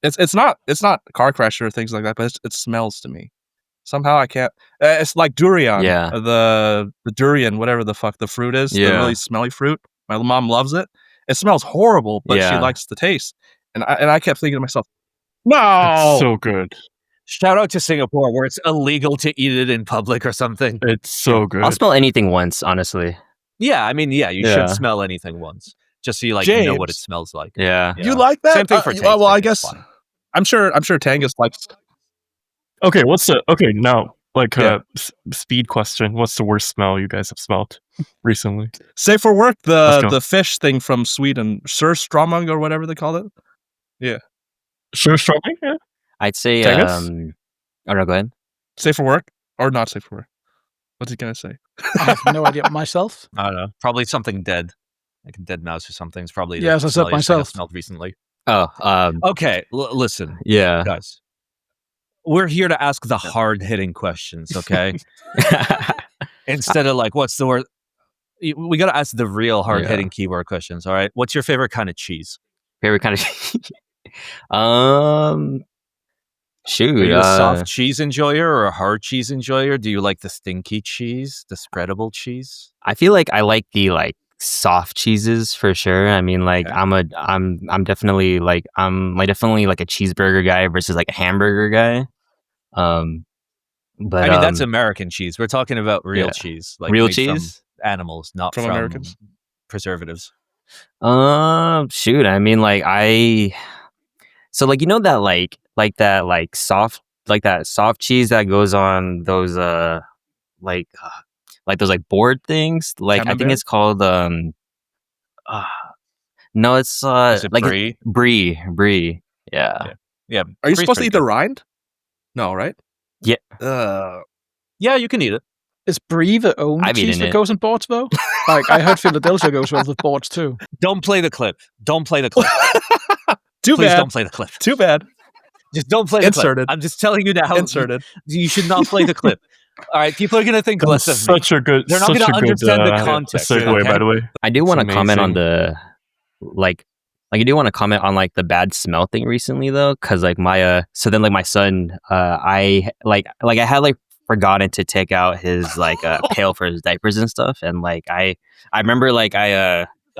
it's not car crash or things like that, but it smells to me. Somehow I can't. It's like durian. Yeah. The durian, whatever the fuck the fruit is, the Yeah. really smelly fruit. My mom loves it. It smells horrible, but she Yeah. likes the taste. And I kept thinking to myself, no. It's so good. shout out to Singapore where it's illegal to eat it in public or something. It's so good. I'll smell anything once, honestly. Yeah, I mean, yeah, you Yeah. should smell anything once, just so you like know what it James. smells like. Yeah. Yeah. You like that? Same thing for taste. well, I think it's guess fine. I'm sure Tanghus likes. Okay, now like Yeah. speed question. What's the worst smell you guys have smelled recently? Say for work Let's go. the fish thing from Sweden, Surströmming or whatever they call it. Sure, strawberry. Yeah. I'd say Tanghus? oh no, go ahead. Safe for work or not safe for work? What's he gonna say? I have no idea myself. I don't know. Probably something dead, like a dead mouse or something. It's probably Yeah, as I said smelliest thing I've myself. smelled recently. Oh, Okay, listen, yeah. guys. We're here to ask the hard hitting questions, okay? Instead of like, what's the word? We got to ask the real hard hitting keyboard questions. All right. What's your favorite kind of cheese? Favorite kind of shoot. Are you a soft cheese enjoyer or a hard cheese enjoyer? Do you like the stinky cheese, the spreadable cheese? I feel like I like the like soft cheeses for sure. I mean, like Okay. I'm definitely like definitely like a cheeseburger guy versus like a hamburger guy. But I mean, that's American cheese. We're talking about real cheese, like real made from cheese. animals, not From from Americans? preservatives. Shoot. I mean, like so like you know that like that soft cheese that goes on those like those like board things. Like I think Camembert? it's called no, it's Is it like brie? Brie. Yeah. Yeah. Are you brie's supposed to pretty eat the good. rind? No, right? Yeah. Yeah, you can eat it. Is brie the only I've cheese eaten that it. goes in boards though? Like I heard Philadelphia goes well with boards too. Don't play the clip. Don't play the clip. Too Please bad. don't play the clip. Too bad. Just don't play the Inserted. clip. I'm just telling you now. Inserted. You should not play the clip. All right, people are gonna think less of me. Such a good. They're not such gonna a good, understand the context, Segue, okay? by the way. I do It's want to comment on amazing. the like I do want to comment on like the bad smell thing recently though, because like my so then like my son I had like forgotten to take out his like pail for his diapers and stuff, and like I remember like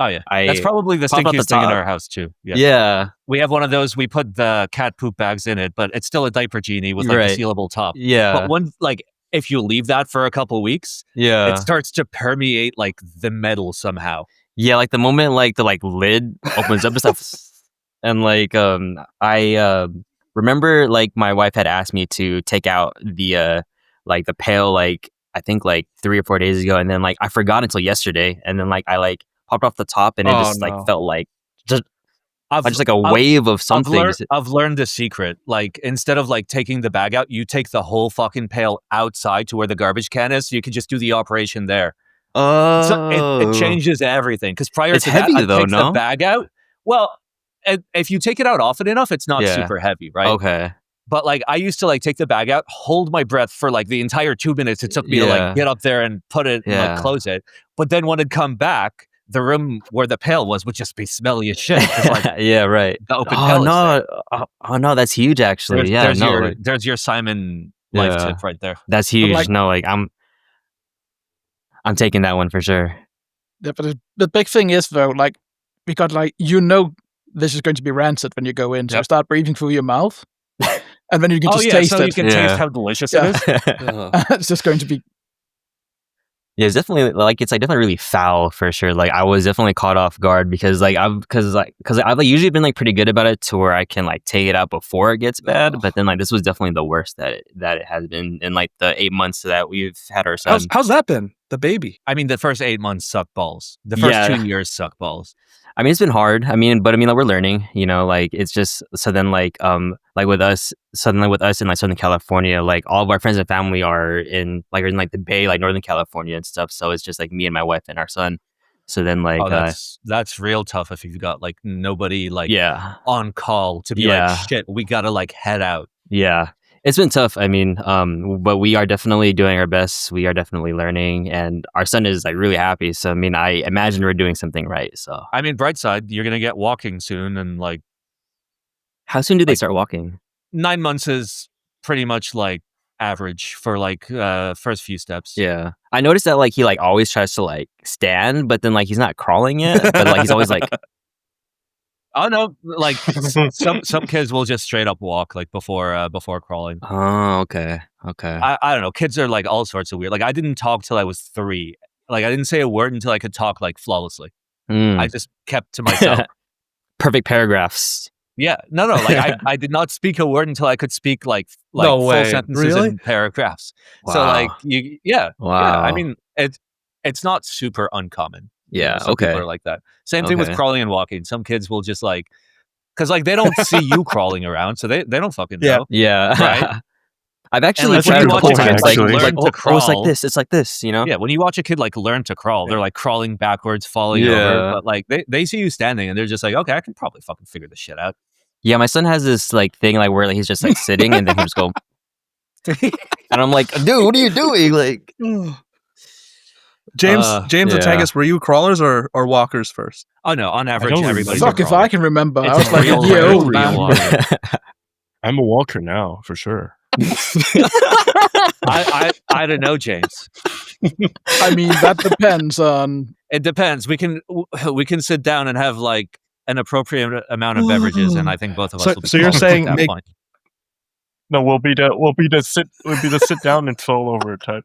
Oh yeah, I that's probably the pop out the stinkiest thing in top. our house too. Yeah. yeah We have one of those. We put the cat poop bags in it, but it's still a diaper genie with like Right. a sealable top. yeah But one like if you leave that for a couple weeks, yeah it starts to permeate like the metal somehow. yeah like the moment like the like lid opens up and stuff, and like I remember like my wife had asked me to take out the like the pail like I think like 3 or 4 days ago, and then like I forgot until yesterday, and then like I like popped off the top, and it Oh, just no. like felt like just I've like a wave of something. I've learned the secret. Like instead of like taking the bag out, you take the whole fucking pail outside to where the garbage can is. So you can just do the operation there. So it changes everything. Because prior It's to heavy, that, I'd though, take no? the bag out. Well, if you take it out often enough, it's not Yeah. super heavy, right? Okay. But like I used to like take the bag out, hold my breath for like the entire 2 minutes it took me to Yeah. like get up there and put it and Yeah. like close it. But then when it'd come back, the room where the pail was would just be smelly as shit. 'cause, like, yeah, right. the open Oh pail is there. no! Oh no, that's huge. Actually, There's your Simon life Yeah. tip right there. that's huge. like- no, like I'm taking that one for sure. Yeah, but the big thing is though, like we got like this is going to be rancid when you go in, so you Yep. start breathing through your mouth, and then you can just taste so you it. can Yeah. taste how delicious Yeah. it is. It's just going to be Yeah, it's definitely it's definitely really foul for sure. Like I was definitely caught off guard because I've usually been like pretty good about it to where I can like take it out before it gets bad. But then like this was definitely the worst that it has been in like the 8 months that we've had our son. How's that been? The baby. I mean, the first 8 months suck balls. The first Yeah. 2 years suck balls. I mean, it's been hard. I mean, like, we're learning, like it's just, so then like with us in like Southern California, like all of our friends and family are in the Bay, like Northern California and stuff. So it's just like me and my wife and our son. So then like, that's real tough if you've got like nobody like yeah, on call to be Yeah. like, shit, we gotta like head out. yeah, it's been tough. I mean, but we are definitely doing our best. We are definitely learning, and our son is like really happy. So I mean, I imagine we're doing something right. So I mean, bright side, you're gonna get walking soon, and like how soon do they start walking? 9 months is pretty much like average for like first few steps. Yeah, I noticed that like he like always tries to like stand, but then like he's not crawling yet. But like he's always like, Oh no, like some kids will just straight up walk like before crawling. oh, okay. I don't know. Kids are like all sorts of weird. Like I didn't talk till I was 3. Like I didn't say a word until I could talk like flawlessly. Mm, I just kept to myself. perfect paragraphs. Yeah, no. Like I did not speak a word until I could speak like No full way. sentences Really? and paragraphs. Wow. So like yeah. Wow. I mean it's not super uncommon. Yeah, Some people okay. are like that. Same thing with Okay. crawling and walking. Some kids will just like, because like they don't see you crawling around, so they don't fucking Yeah. know. Yeah. Right? I've actually like, when tried you a watch couple a kid, times. like, Like, learn to it's like crawl- this. It's like this. Yeah, when you watch a kid like learn to crawl, they're like crawling backwards, falling over. Yeah. But like they see you standing and they're just like, okay, I can probably fucking figure this shit out. Yeah, my son has this like thing like where like, he's just like sitting and then he'll just go, and I'm like, dude, what are you doing? Like, James Uh, and yeah. Tanghus, were you crawlers or walkers first? Oh no, on average, don't everybody's remember. a fuck if crawler. I can remember. I It's was like a real year rare, old, real man. long. I'm a walker now for sure. I don't know, James. I mean, that depends on. It depends. We can sit down and have like an appropriate amount of beverages, and I think both of us So- will be so you're crawlers saying at that make- point. No, we'll be the sit down and fall over type.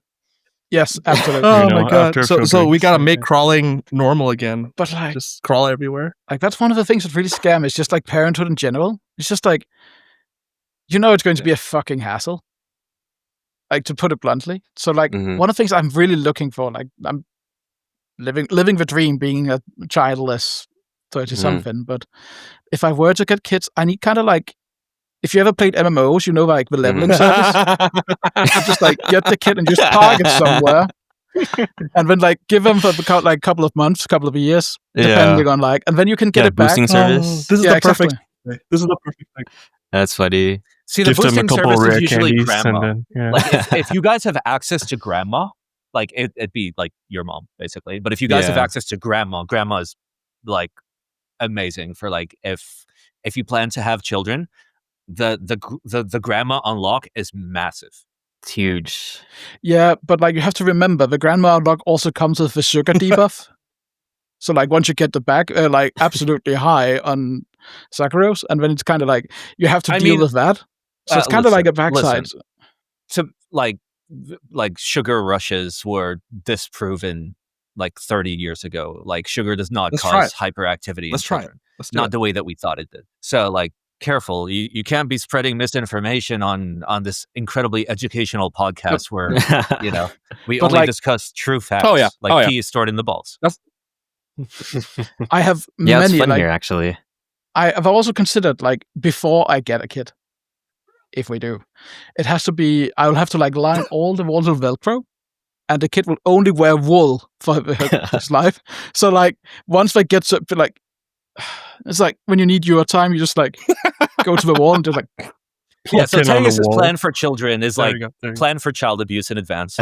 Yes, absolutely. Oh know, my god! after a So few we drinks, gotta I make think. crawling normal again. But like, Just crawl everywhere. that's one of the things that really scare me. It's just like parenthood in general. It's just like, it's going to be a fucking hassle. Like, to put it bluntly. So like, Mhm. one of the things I'm really looking for, like, I'm living the dream, being a childless 30-something. But if I were to get kids, I need kind of like, if you ever played MMOs, like the leveling service. Just like get the kid and just park it somewhere, and then like give them for like couple of months, couple of years, depending on like, and then you can get Yeah, it back. boosting service. This is Yeah, the perfect. exactly. This is the perfect thing. That's funny. See, the Give them a boosting couple service rare is usually candies grandma. and then yeah. Like if you guys have access to grandma, like it'd be like your mom basically. But if you guys have Yeah. access to grandma is like amazing for like if you plan to have children, the grandma unlock is massive. It's huge. Yeah, but like you have to remember, the grandma unlock also comes with the sugar debuff. So like once you get the back, like absolutely high on sucrose, and then it's kind of like you have to I deal mean, with that. So it's kind of like a backside. To like sugar rushes were disproven like 30 years ago. Like sugar does not Let's try cause hyperactivity in Let's try it. children. Let's do Not it. the way that we thought it did. So like careful. You can't be spreading misinformation on this incredibly educational podcast where we But, only like- discuss true facts. Oh, yeah. Like Oh, yeah. pee is stored in the balls. I have Yeah, it's many fun like here actually. I've also considered like before I get a kid, if we do, it has to be I will have to like line all the walls with Velcro, and the kid will only wear wool for his life. So like once they get to like, it's like when you need your time, you just like go to the wall and just like Yeah, so Plug in on the Tanghus' wall. plan for children is There like you go. There you go. plan for child abuse in advance.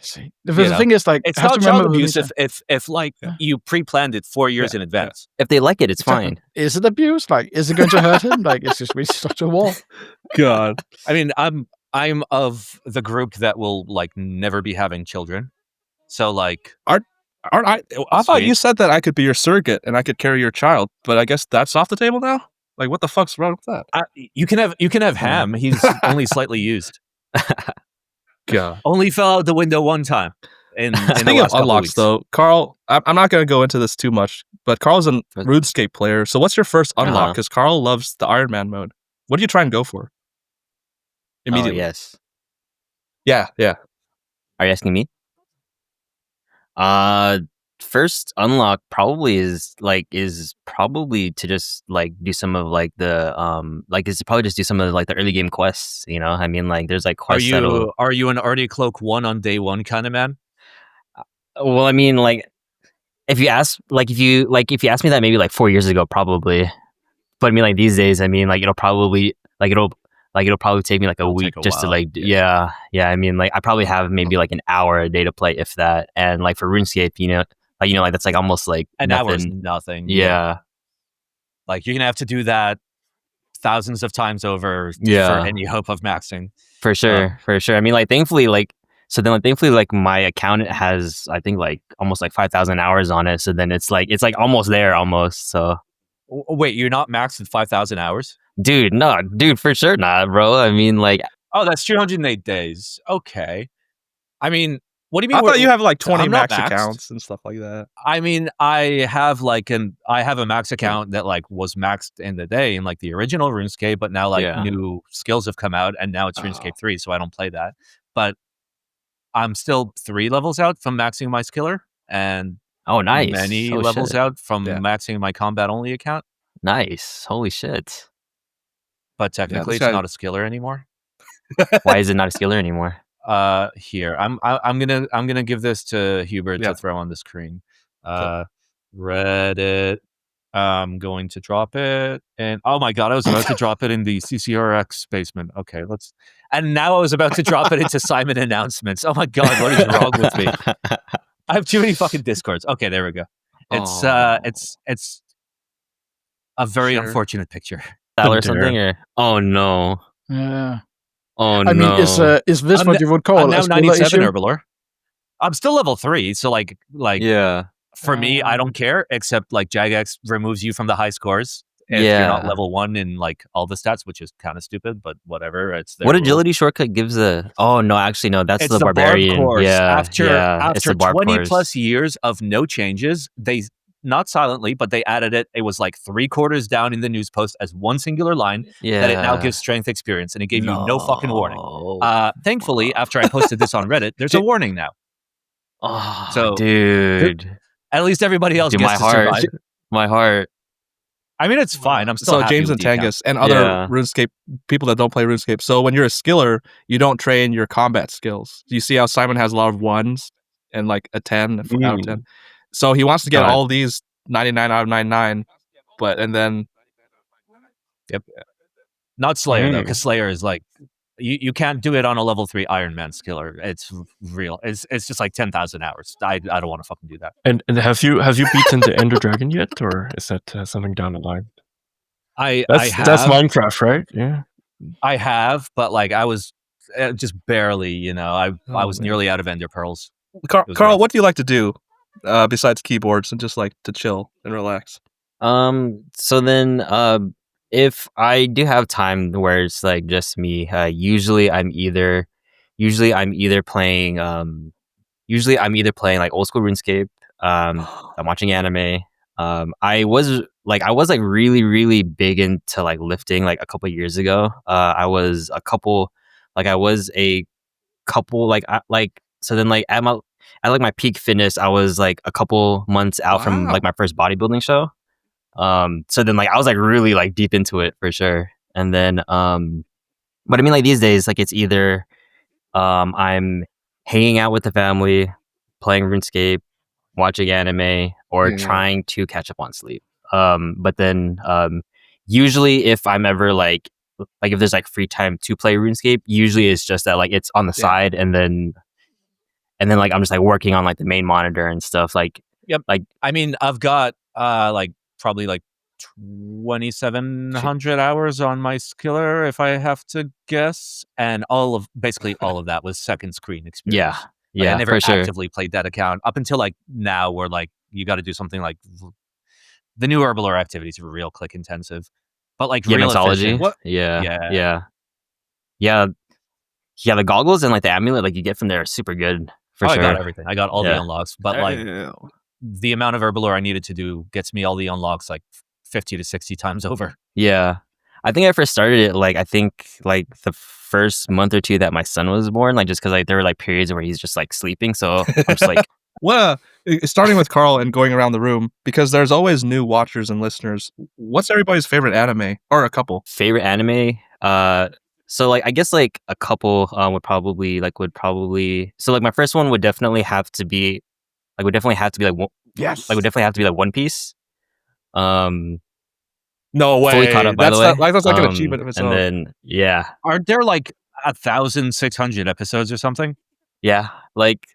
See, You the know, thing is, like, It's I have not to child remember abuse Anita. if like Yeah. you pre-planned it 4 years in advance. If they like it, it's Exactly. fine. Is it abuse? Like, is it going to hurt him? Like, it's just we stuck to a wall. God. I mean, I'm of the group that will like never be having children. So like, I thought you Sweet. said that I could be your surrogate and I could carry your child, but I guess that's off the table now. Like, what the fuck's wrong with that? you can have Ham. He's only slightly used. God. Only fell out the window one time. In the Speaking of last couple unlocks, weeks. though, Carl, I'm not going to go into this too much, but Carl's a RuneScape player. So, what's your first unlock? Because Carl loves the Ironman mode. What do you try and go for? Immediately. Oh, yes. Yeah. Are you asking me? First unlock probably is probably to just like do some of like the is to probably just do some of like the early game quests. You know, I mean, like there's like quests. Are you an Artie Cloak 1 on day 1 kind of man? Well, I mean, like if you ask me that maybe like 4 years ago, probably. But I mean, like these days, I mean, like it'll probably take me like a week just to like yeah. I mean, like I probably have maybe like an hour a day to play, if that. And like for RuneScape, like that's like almost like an nothing. hour is nothing. Yeah. Like you're gonna have to do that thousands of times over for any hope of maxing. For sure. I mean, like thankfully, like my account has I think like almost like 5,000 hours on it. So then it's like almost there almost. So wait, you're not maxed at 5,000 hours? Dude, for sure not, bro. I mean, like, oh, that's 208 days. Okay. I mean, what do you mean? I thought you have like 20 max maxed. accounts and stuff like that. I mean, I have a max account that like was maxed in the day in like the original RuneScape, but now like new skills have come out and now it's RuneScape 3, so I don't play that. But I'm still 3 levels out from maxing my skiller and nice. Many levels out from maxing my combat only account. Nice. Holy shit. But technically it's not a skiller anymore. Why is it not a skiller anymore? Here. I'm gonna give this to Hubert to throw on the screen. Reddit. I'm going to drop it, and oh my god, I was about to drop it in the CCRX basement. Okay, and now I was about to drop it into Simon announcements. Oh my god, what is wrong with me? I have too many fucking Discords. Okay, there we go. It's a very unfortunate picture. Or something, or oh no. Yeah. Oh no. I mean, is this what you would call I'm now a 97 issue? Herbalor. I'm still level 3, so like yeah. For me, I don't care, except like Jagex removes you from the high scores if you're not level 1 in like all the stats, which is kind of stupid, but whatever. It's their what rules. Agility shortcut gives a? Oh no, actually no, that's it's the barbarian. Course. Yeah, After 20 course. plus years of no changes, they not silently, but they added it. It was like 3/4 down in the news post as one singular line that it now gives strength experience, and it gave you no fucking warning. Thankfully, after I posted this on Reddit, there's a warning now. Oh, so, dude. At least everybody else gets to survive. My heart. I mean, it's fine. I'm still happy James and Tanghus and other RuneScape people that don't play RuneScape. So when you're a skiller, you don't train your combat skills. You see how Simon has a lot of 1s and like a 10 out of 10. So he wants to get all of these 99 out of 99, and then not Slayer though, because Slayer is like you can't do it on a level 3 Ironman skiller. It's real. It's just like 10,000 hours. I don't want to fucking do that. And have you beaten the Ender Dragon yet, or is that something down the line? That's Minecraft, right? Yeah, I have, but like I was just barely. I was nearly out of Ender Pearls. Carl, what do you like to do besides keyboards and just like to chill and relax? So then if I do have time where it's like just me, usually I'm either playing like old school RuneScape. I'm watching anime. I was really, really big into like lifting like a couple years ago. So then like at my peak fitness, I was like a couple months out from like my first bodybuilding show. So then like I was like really like deep into it for sure. And then but I mean like these days like it's either I'm hanging out with the family, playing RuneScape, watching anime, or trying to catch up on sleep. But then usually if I'm ever like like if there's like free time to play RuneScape, usually it's just that like it's on the side, and then like I'm just like working on like the main monitor and stuff. Like, Yep. Like, I mean, I've got like probably like 2,700 hours on my skiller, if I have to guess, and basically all of that was second screen experience. yeah, I never for sure. actively played that account up until like now, where like you got to do something like the new Herbalore activities are real click intensive, but like real mixology. efficient. Yeah. The goggles and like the amulet like you get from there are super good for sure. I got everything. I got all the Yeah. unlocks, but like the amount of Herbalore I needed to do gets me all the unlocks like 50 to 60 times over. Yeah. I think I first started it like I think like the first month or two that my son was born, like just because like there were like periods where he's just like sleeping, so I'm just like Well, starting with Carl and going around the room, because there's always new watchers and listeners. What's everybody's favorite anime, or a couple? favorite anime. So like I guess like a couple would probably so like my first one would definitely have to be like One Piece. No way. Fully caught up, by the way. That's like an achievement of its own. And then yeah, Aren't there like 1,600 episodes or something? yeah, like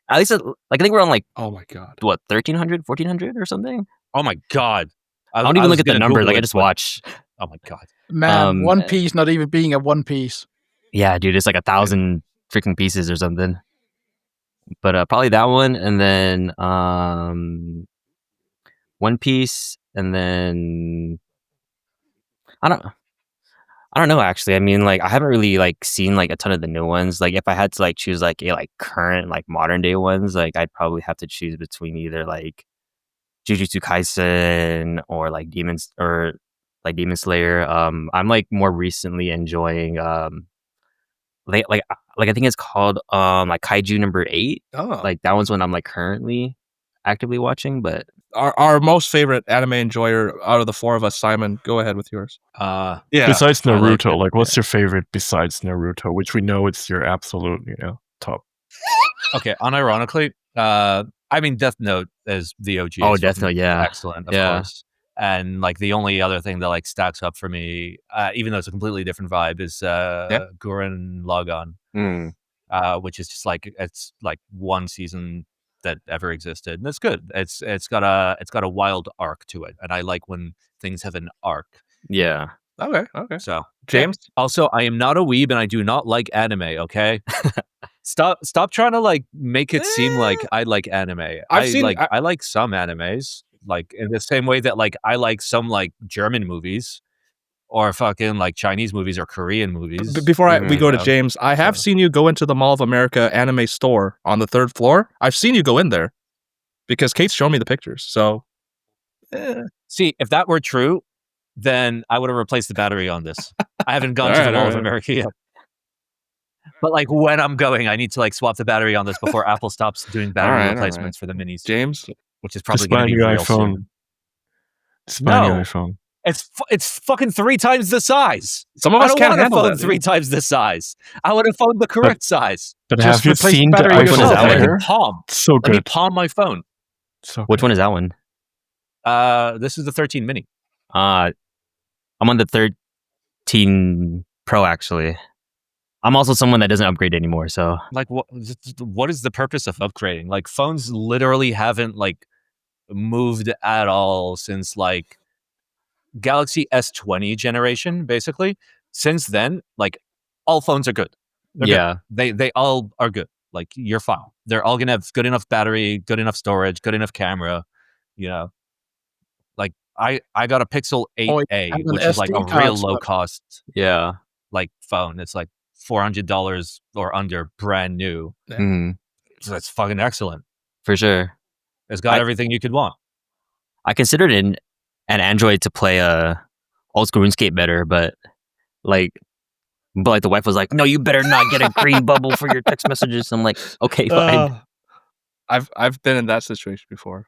at least like I think we're on like Oh my god. what 1,300, 1,400 or something. Oh my god! I don't even was look at the gonna numbers. Google Like I it, just but- watch. Oh my god! Man, One Piece not even being a One Piece. Yeah, dude, it's like 1,000 freaking pieces or something. But probably that one, and then One Piece, and then I don't know actually. I mean, like I haven't really like seen like a ton of the new ones. Like if I had to like choose like a like current like modern day ones, like I'd probably have to choose between either like Jujutsu Kaisen or like Demon Slayer. I'm like more recently enjoying like I think it's called like Kaiju number 8. Oh. Like that one's one I'm like currently actively watching, but Our most favorite anime enjoyer out of the four of us, Simon, go ahead with yours. Yeah. Besides I like Naruto, it, like what's your favorite besides Naruto, which we know it's your absolute, top. Okay, unironically, I mean, Death Note is the OG. Oh, It's Death fucking Note, yeah. excellent, of Yeah. course. And like the only other thing that like stacks up for me, even though it's a completely different vibe, is Gurren Lagann, which is just like it's like one season that ever existed, and it's good. It's got a wild arc to it, and I like when things have an arc. Yeah. Okay. So James? Also, I am not a weeb, and I do not like anime. Okay, stop trying to like make it seem like I like anime. I like some animes, like in the same way that like I like some like German movies, or fucking like Chinese movies or Korean movies. Before we go to know? James, I have seen you go into the Mall of America anime store on the 3rd floor. I've seen you go in there because Kate's shown me the pictures. So, See, if that were true, then I would have replaced the battery on this. I haven't gone to the Mall of America yet. But like when I'm going, I need to like swap the battery on this before Apple stops doing battery replacements for the minis. James, which is probably going to be real soon. Just buy a new iPhone. It's fucking 3 times the size. Some of us can't want a handle phone that. 3 times the size. I want a phone the correct size. But Just have you replace seen the battery iPhone yourself. Let me Air? palm. So Let me good. palm my phone. So Which good. one is that one? This is the 13 mini. I'm on the 13 Pro actually. I'm also someone that doesn't upgrade anymore, so Like what is the purpose of upgrading? Like phones literally haven't like moved at all since like Galaxy S20 generation, basically. Since then, like all phones are good. They're yeah. good. They all are good. Like you're fine. They're all gonna have good enough battery, good enough storage, good enough camera. Like I got a Pixel 8A, have an which is like a SD card real slot. low cost Yeah. like phone. It's like $400 or under, brand new. Mhm. So that's fucking excellent. For sure. It's got everything you could want. I considered an Android to play old school RuneScape better, but like the wife was like, "No, you better not get a green bubble for your text messages." I'm like, "Okay, fine." I've been in that situation before.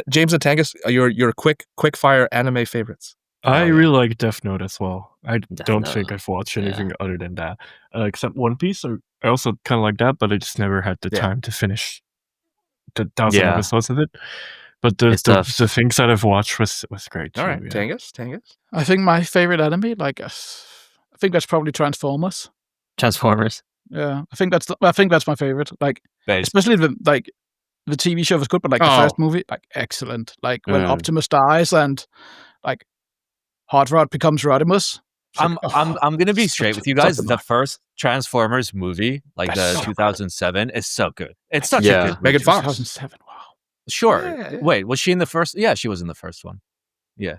James and Tanghus, your quick fire anime favorites. I yeah. really like Death Note as well. I don't Note, think I've watched yeah. anything other than that, except One Piece. I also kind of like that, but I just never had the Yeah. time to finish the 1,000 Yeah. episodes of it. But the It's tough. the things that I've watched was great too. All right, yeah. Tanghus. I think my favorite anime, like, I think that's probably Transformers. Transformers. Yeah, I think that's my favorite. Like, Based. especially the TV show was good, but like the first movie, like excellent. Like when Optimus dies and like Hot Rod becomes Rodimus. I'm gonna be straight with you guys. The first Transformers movie, like That's the so 2007, is so good. It's such Yeah. a good movie. Megan Fox. 2007. Wow. Sure. Yeah. Wait, was she in the first? Yeah, she was in the first one. Yeah.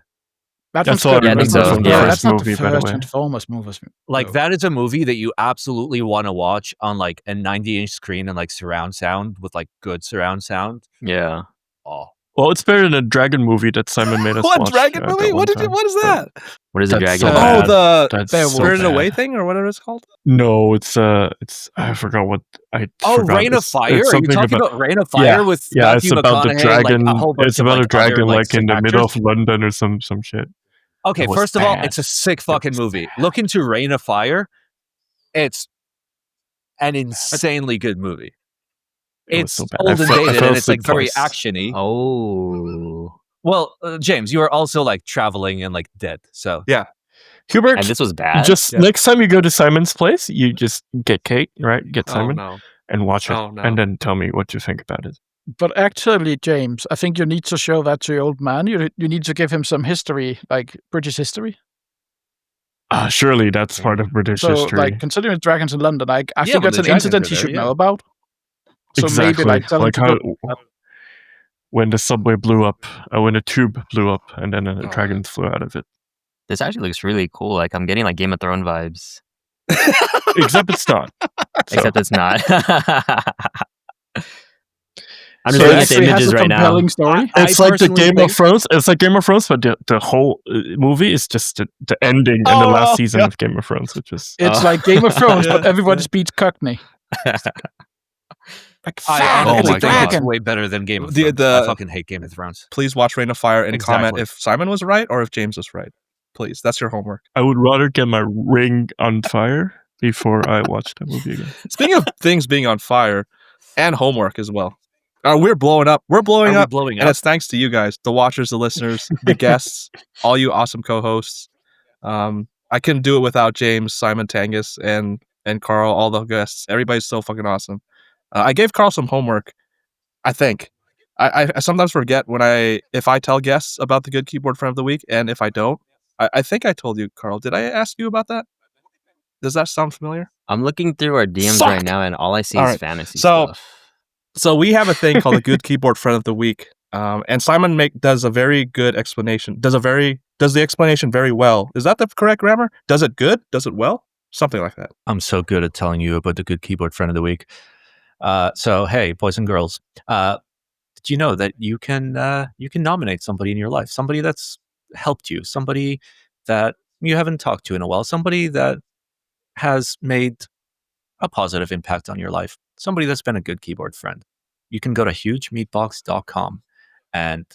That That's one's all I good. Yeah, I think remember so. from the Yeah. first That's not movie, the by the first way. Transformers movie. Like No. that is a movie that you absolutely want to watch on like a 90-inch screen and like surround sound with like good surround sound. Yeah. Oh, Well, it's better than a dragon movie that Simon made us What watch. dragon that movie? one What time. is But that? What is the That's dragon? so Oh, bad. the That's Beowulf. so Spirited bad. Away thing, or whatever it's called. No, it's I forgot what I. oh, forgot. Rain of It's Fire. Are you something talking about Rain of Fire with yeah, it's Matthew about the McConaughey dragon. and like a whole bunch It's of about like a dragon other, like, in the sick middle actors? of London or some shit. Okay, It was first of all, bad. it's a sick fucking was movie. Look into Rain of Fire. It's an insanely good movie. It was It's so bad. old I and fell dated, and it's like asleep very twice. actiony. Oh. Well, James, you are also like traveling and like dead. So Hubert, And this was bad. just Yeah. next time you go to Simon's place, you just get Kate, right? Get Simon no. and watch it, Oh, no. and then tell me what you think about it. But actually, James, I think you need to show that to your old man. You need to give him some history, like British history. Surely that's part of British So, history. like, considering it's dragons in London, I Yeah, think when that's the an dragons incident are he there, should yeah. know about. So exactly. maybe like tell him to how go. when the subway blew up, when a tube blew up, and then a Oh, dragon flew out of it. This actually looks really cool. Like I'm getting like Game of Thrones vibes. Except it's not. So, Except it's not. I'm So just it looking at the actually has images a right now. compelling story. it's I like the personally Game think- of Thrones. It's like Game of Thrones, but the whole movie is just the ending and the Oh, last season yeah. of Game of Thrones, which was It's like Game of Thrones, Yeah, but everybody yeah. speaks Cockney. Like, I fuck, honestly it's think a it's dragon. way better than Game of The- Thrones. the- I fucking hate Game of Thrones. Please watch Rain of Fire and Exactly. comment if Simon was right or if James was right. Please, that's your homework. I would rather get my ring on fire before I watch that movie again. Speaking of things being on fire, and homework as well. We're blowing up. We're blowing Are we up. blowing And up? it's thanks to you guys, the watchers, the listeners, the guests, all you awesome co-hosts. I couldn't do it without James, Simon, Tanghus, and Carl, all the guests. Everybody's so fucking awesome. I gave Carl some homework, I think. I sometimes forget if I tell guests about the good keyboard friend of the week, and if I don't. I think I told you, Carl. Did I ask you about that? Does that sound familiar? I'm looking through our DMs Fuck! right now, and all I see All is right. fantasy So- stuff. So we have a thing called the good keyboard friend of the week, and Simon does a very good explanation. Does the explanation very well. Is that the correct grammar? Does it good? Does it well? Something like that. I'm so good at telling you about the good keyboard friend of the week. So hey, boys and girls, did you know that you can nominate somebody in your life, somebody that's helped you, somebody that you haven't talked to in a while, somebody that has made a positive impact on your life, somebody that's been a good keyboard friend. You can go to hugemeatbox.com, and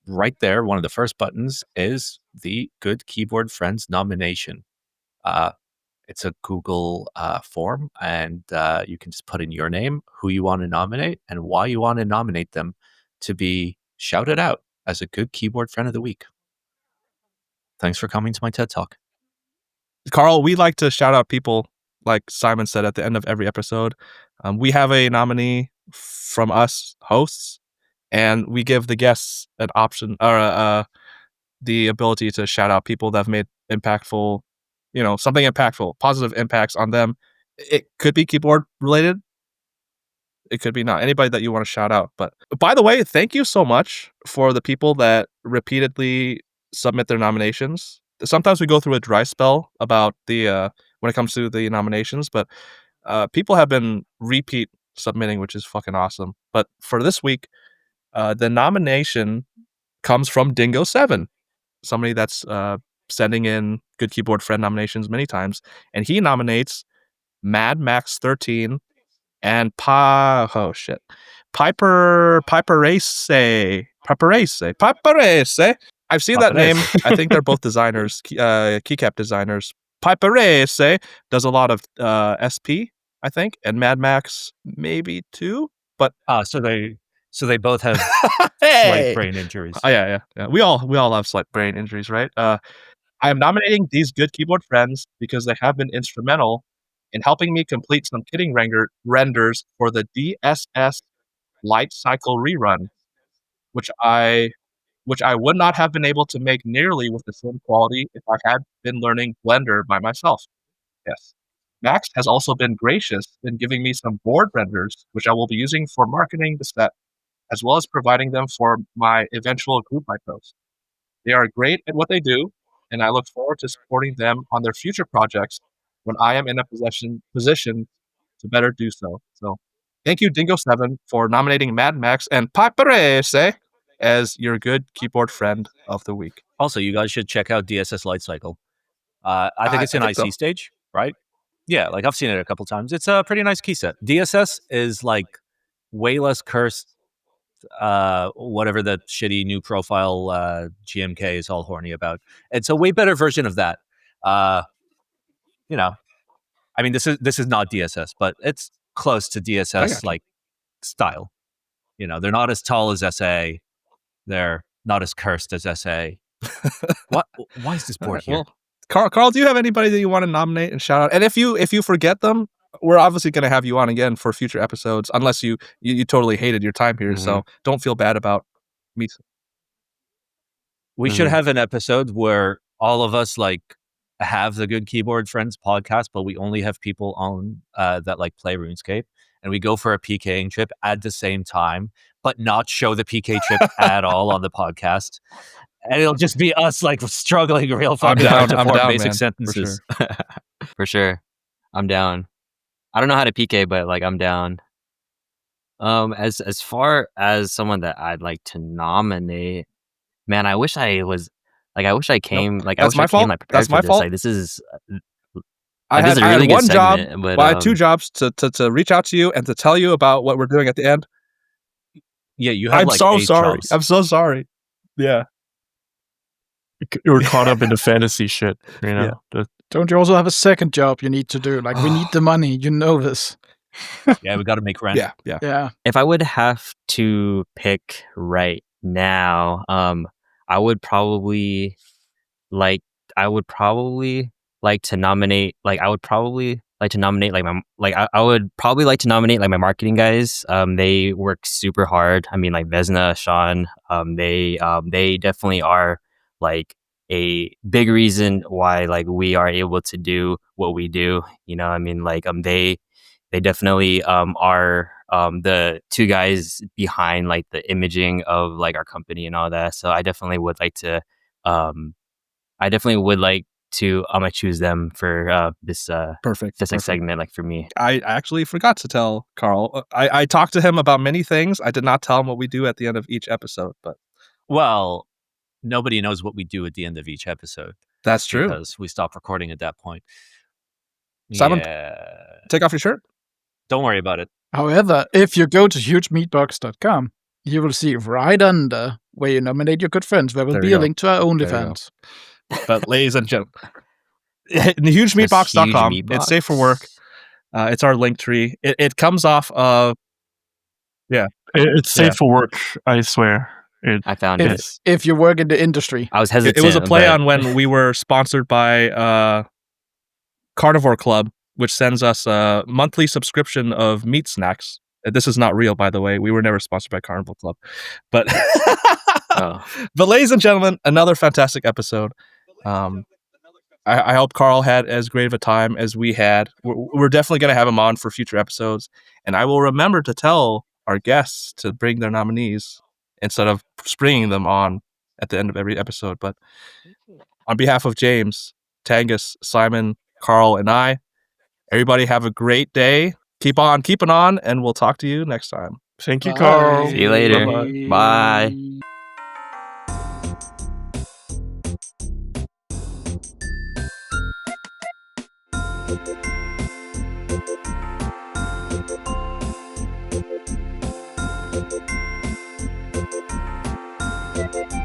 right there, one of the first buttons is the Good Keyboard Friends nomination. It's a Google form, and you can just put in your name, who you want to nominate, and why you want to nominate them to be shouted out as a Good Keyboard Friend of the Week. Thanks for coming to my TED Talk. Carl, we like to shout out people, like Simon said at the end of every episode. We have a nominee from us hosts, and we give the guests an option or the ability to shout out people that have made impactful, something impactful, positive impacts on them. It could be keyboard related. It could be not. Anybody that you want to shout out. But by the way, thank you so much for the people that repeatedly submit their nominations. Sometimes we go through a dry spell about the when it comes to the nominations, but people have been repeat submitting, which is fucking awesome. But for this week, the nomination comes from Dingo 7, somebody that's sending in good keyboard friend nominations many times, and he nominates Mad Max 13 and Piperaceae. I've seen that name. I think they're both designers, keycap designers. Piperaceae does a lot of SP, I think, and Mad Max maybe too. But So they So they both have slight brain injuries. Oh, yeah. We all have slight brain injuries, right? I am nominating these good keyboard friends because they have been instrumental in helping me complete some kitting renders for the DSS light cycle rerun, which I would not have been able to make nearly with the same quality if I had been learning Blender by myself. Yes. Max has also been gracious in giving me some board renders, which I will be using for marketing the set, as well as providing them for my eventual group I post. They are great at what they do, and I look forward to supporting them on their future projects when I am in a position to better do so. So thank you, Dingo7, for nominating Mad Max and Piperaceae as your good keyboard friend of the week. Also, you guys should check out DSS Light Cycle. I think it's an IC stage, right? Yeah, like I've seen it a couple times. It's a pretty nice key set. DSS is like way less cursed. Whatever the shitty new profile GMK is all horny about. It's a way better version of that. You know, I mean, this is not DSS, but it's close to DSS like style. You know, they're not as tall as SA. They're not as cursed as SA. What? Why is this board here? Well, Carl, do you have anybody that you want to nominate and shout out? And if you forget them, we're obviously going to have you on again for future episodes, unless you totally hated your time here. So don't feel bad about me. We should have an episode where all of us like have the Good Keyboard Friends podcast, but we only have people on that like play RuneScape, and we go for a PKing trip at the same time, but not show the PK trip at all on the podcast. And it'll just be us like struggling real fucking hard to form basic sentences. For sure. I'm down. I don't know how to PK, but like I'm down. As far as someone that I'd like to nominate, man, I wish I was like I wish I came Nope. like That's I wish my I fault. came like prepared That's for my this. fault. Like this is I this is a had really good one job, segment, but well, I had two jobs to reach out to you and to tell you about what we're doing at the end. Yeah, you have I'm like so 8 sorry. jobs. I'm so sorry. Yeah. You're caught up in the fantasy shit, you know. Don't you also have a second job you need to do? Like, we need the money. You know this. Yeah, we got to make rent. Yeah. If I would have to pick right now, I would probably like to nominate like I would probably like to nominate like I would probably like to nominate like my marketing guys. They work super hard. I mean, like Vesna, Sean, they definitely are like a big reason why like we are able to do what we do. You know, I mean, like they definitely are the two guys behind like the imaging of like our company and all that. So I definitely would like to choose them for this Perfect. segment, like for me. I actually forgot to tell Carl. I talked to him about many things. I did not tell him what we do at the end of each episode, but Well, nobody knows what we do at the end of each episode. that's true. Because we stop recording at that point. Simon, Yeah. take off your shirt. Don't worry about it. However, if you go to hugemeatbox.com, you will see right under where you nominate your good friends, there will There be you a go. link to our you OnlyFans. But ladies and gentlemen, hugemeatbox.com. It's safe for work. It's our link tree. It comes off of It's safe for work, I swear. I found it. If you work in the industry. I was hesitant. It was a play but on when we were sponsored by Carnivore Club, which sends us a monthly subscription of meat snacks. This is not real, by the way. We were never sponsored by Carnivore Club. But but ladies and gentlemen, another fantastic episode. I hope Carl had as great of a time as we had. We're definitely going to have him on for future episodes. And I will remember to tell our guests to bring their nominees instead of springing them on at the end of every episode. But on behalf of James, Tanghus, Simon, Carl, and I, everybody have a great day. Keep on keeping on, and we'll talk to you next time. Thank you, Carl. See you later. Bye-bye. Bye.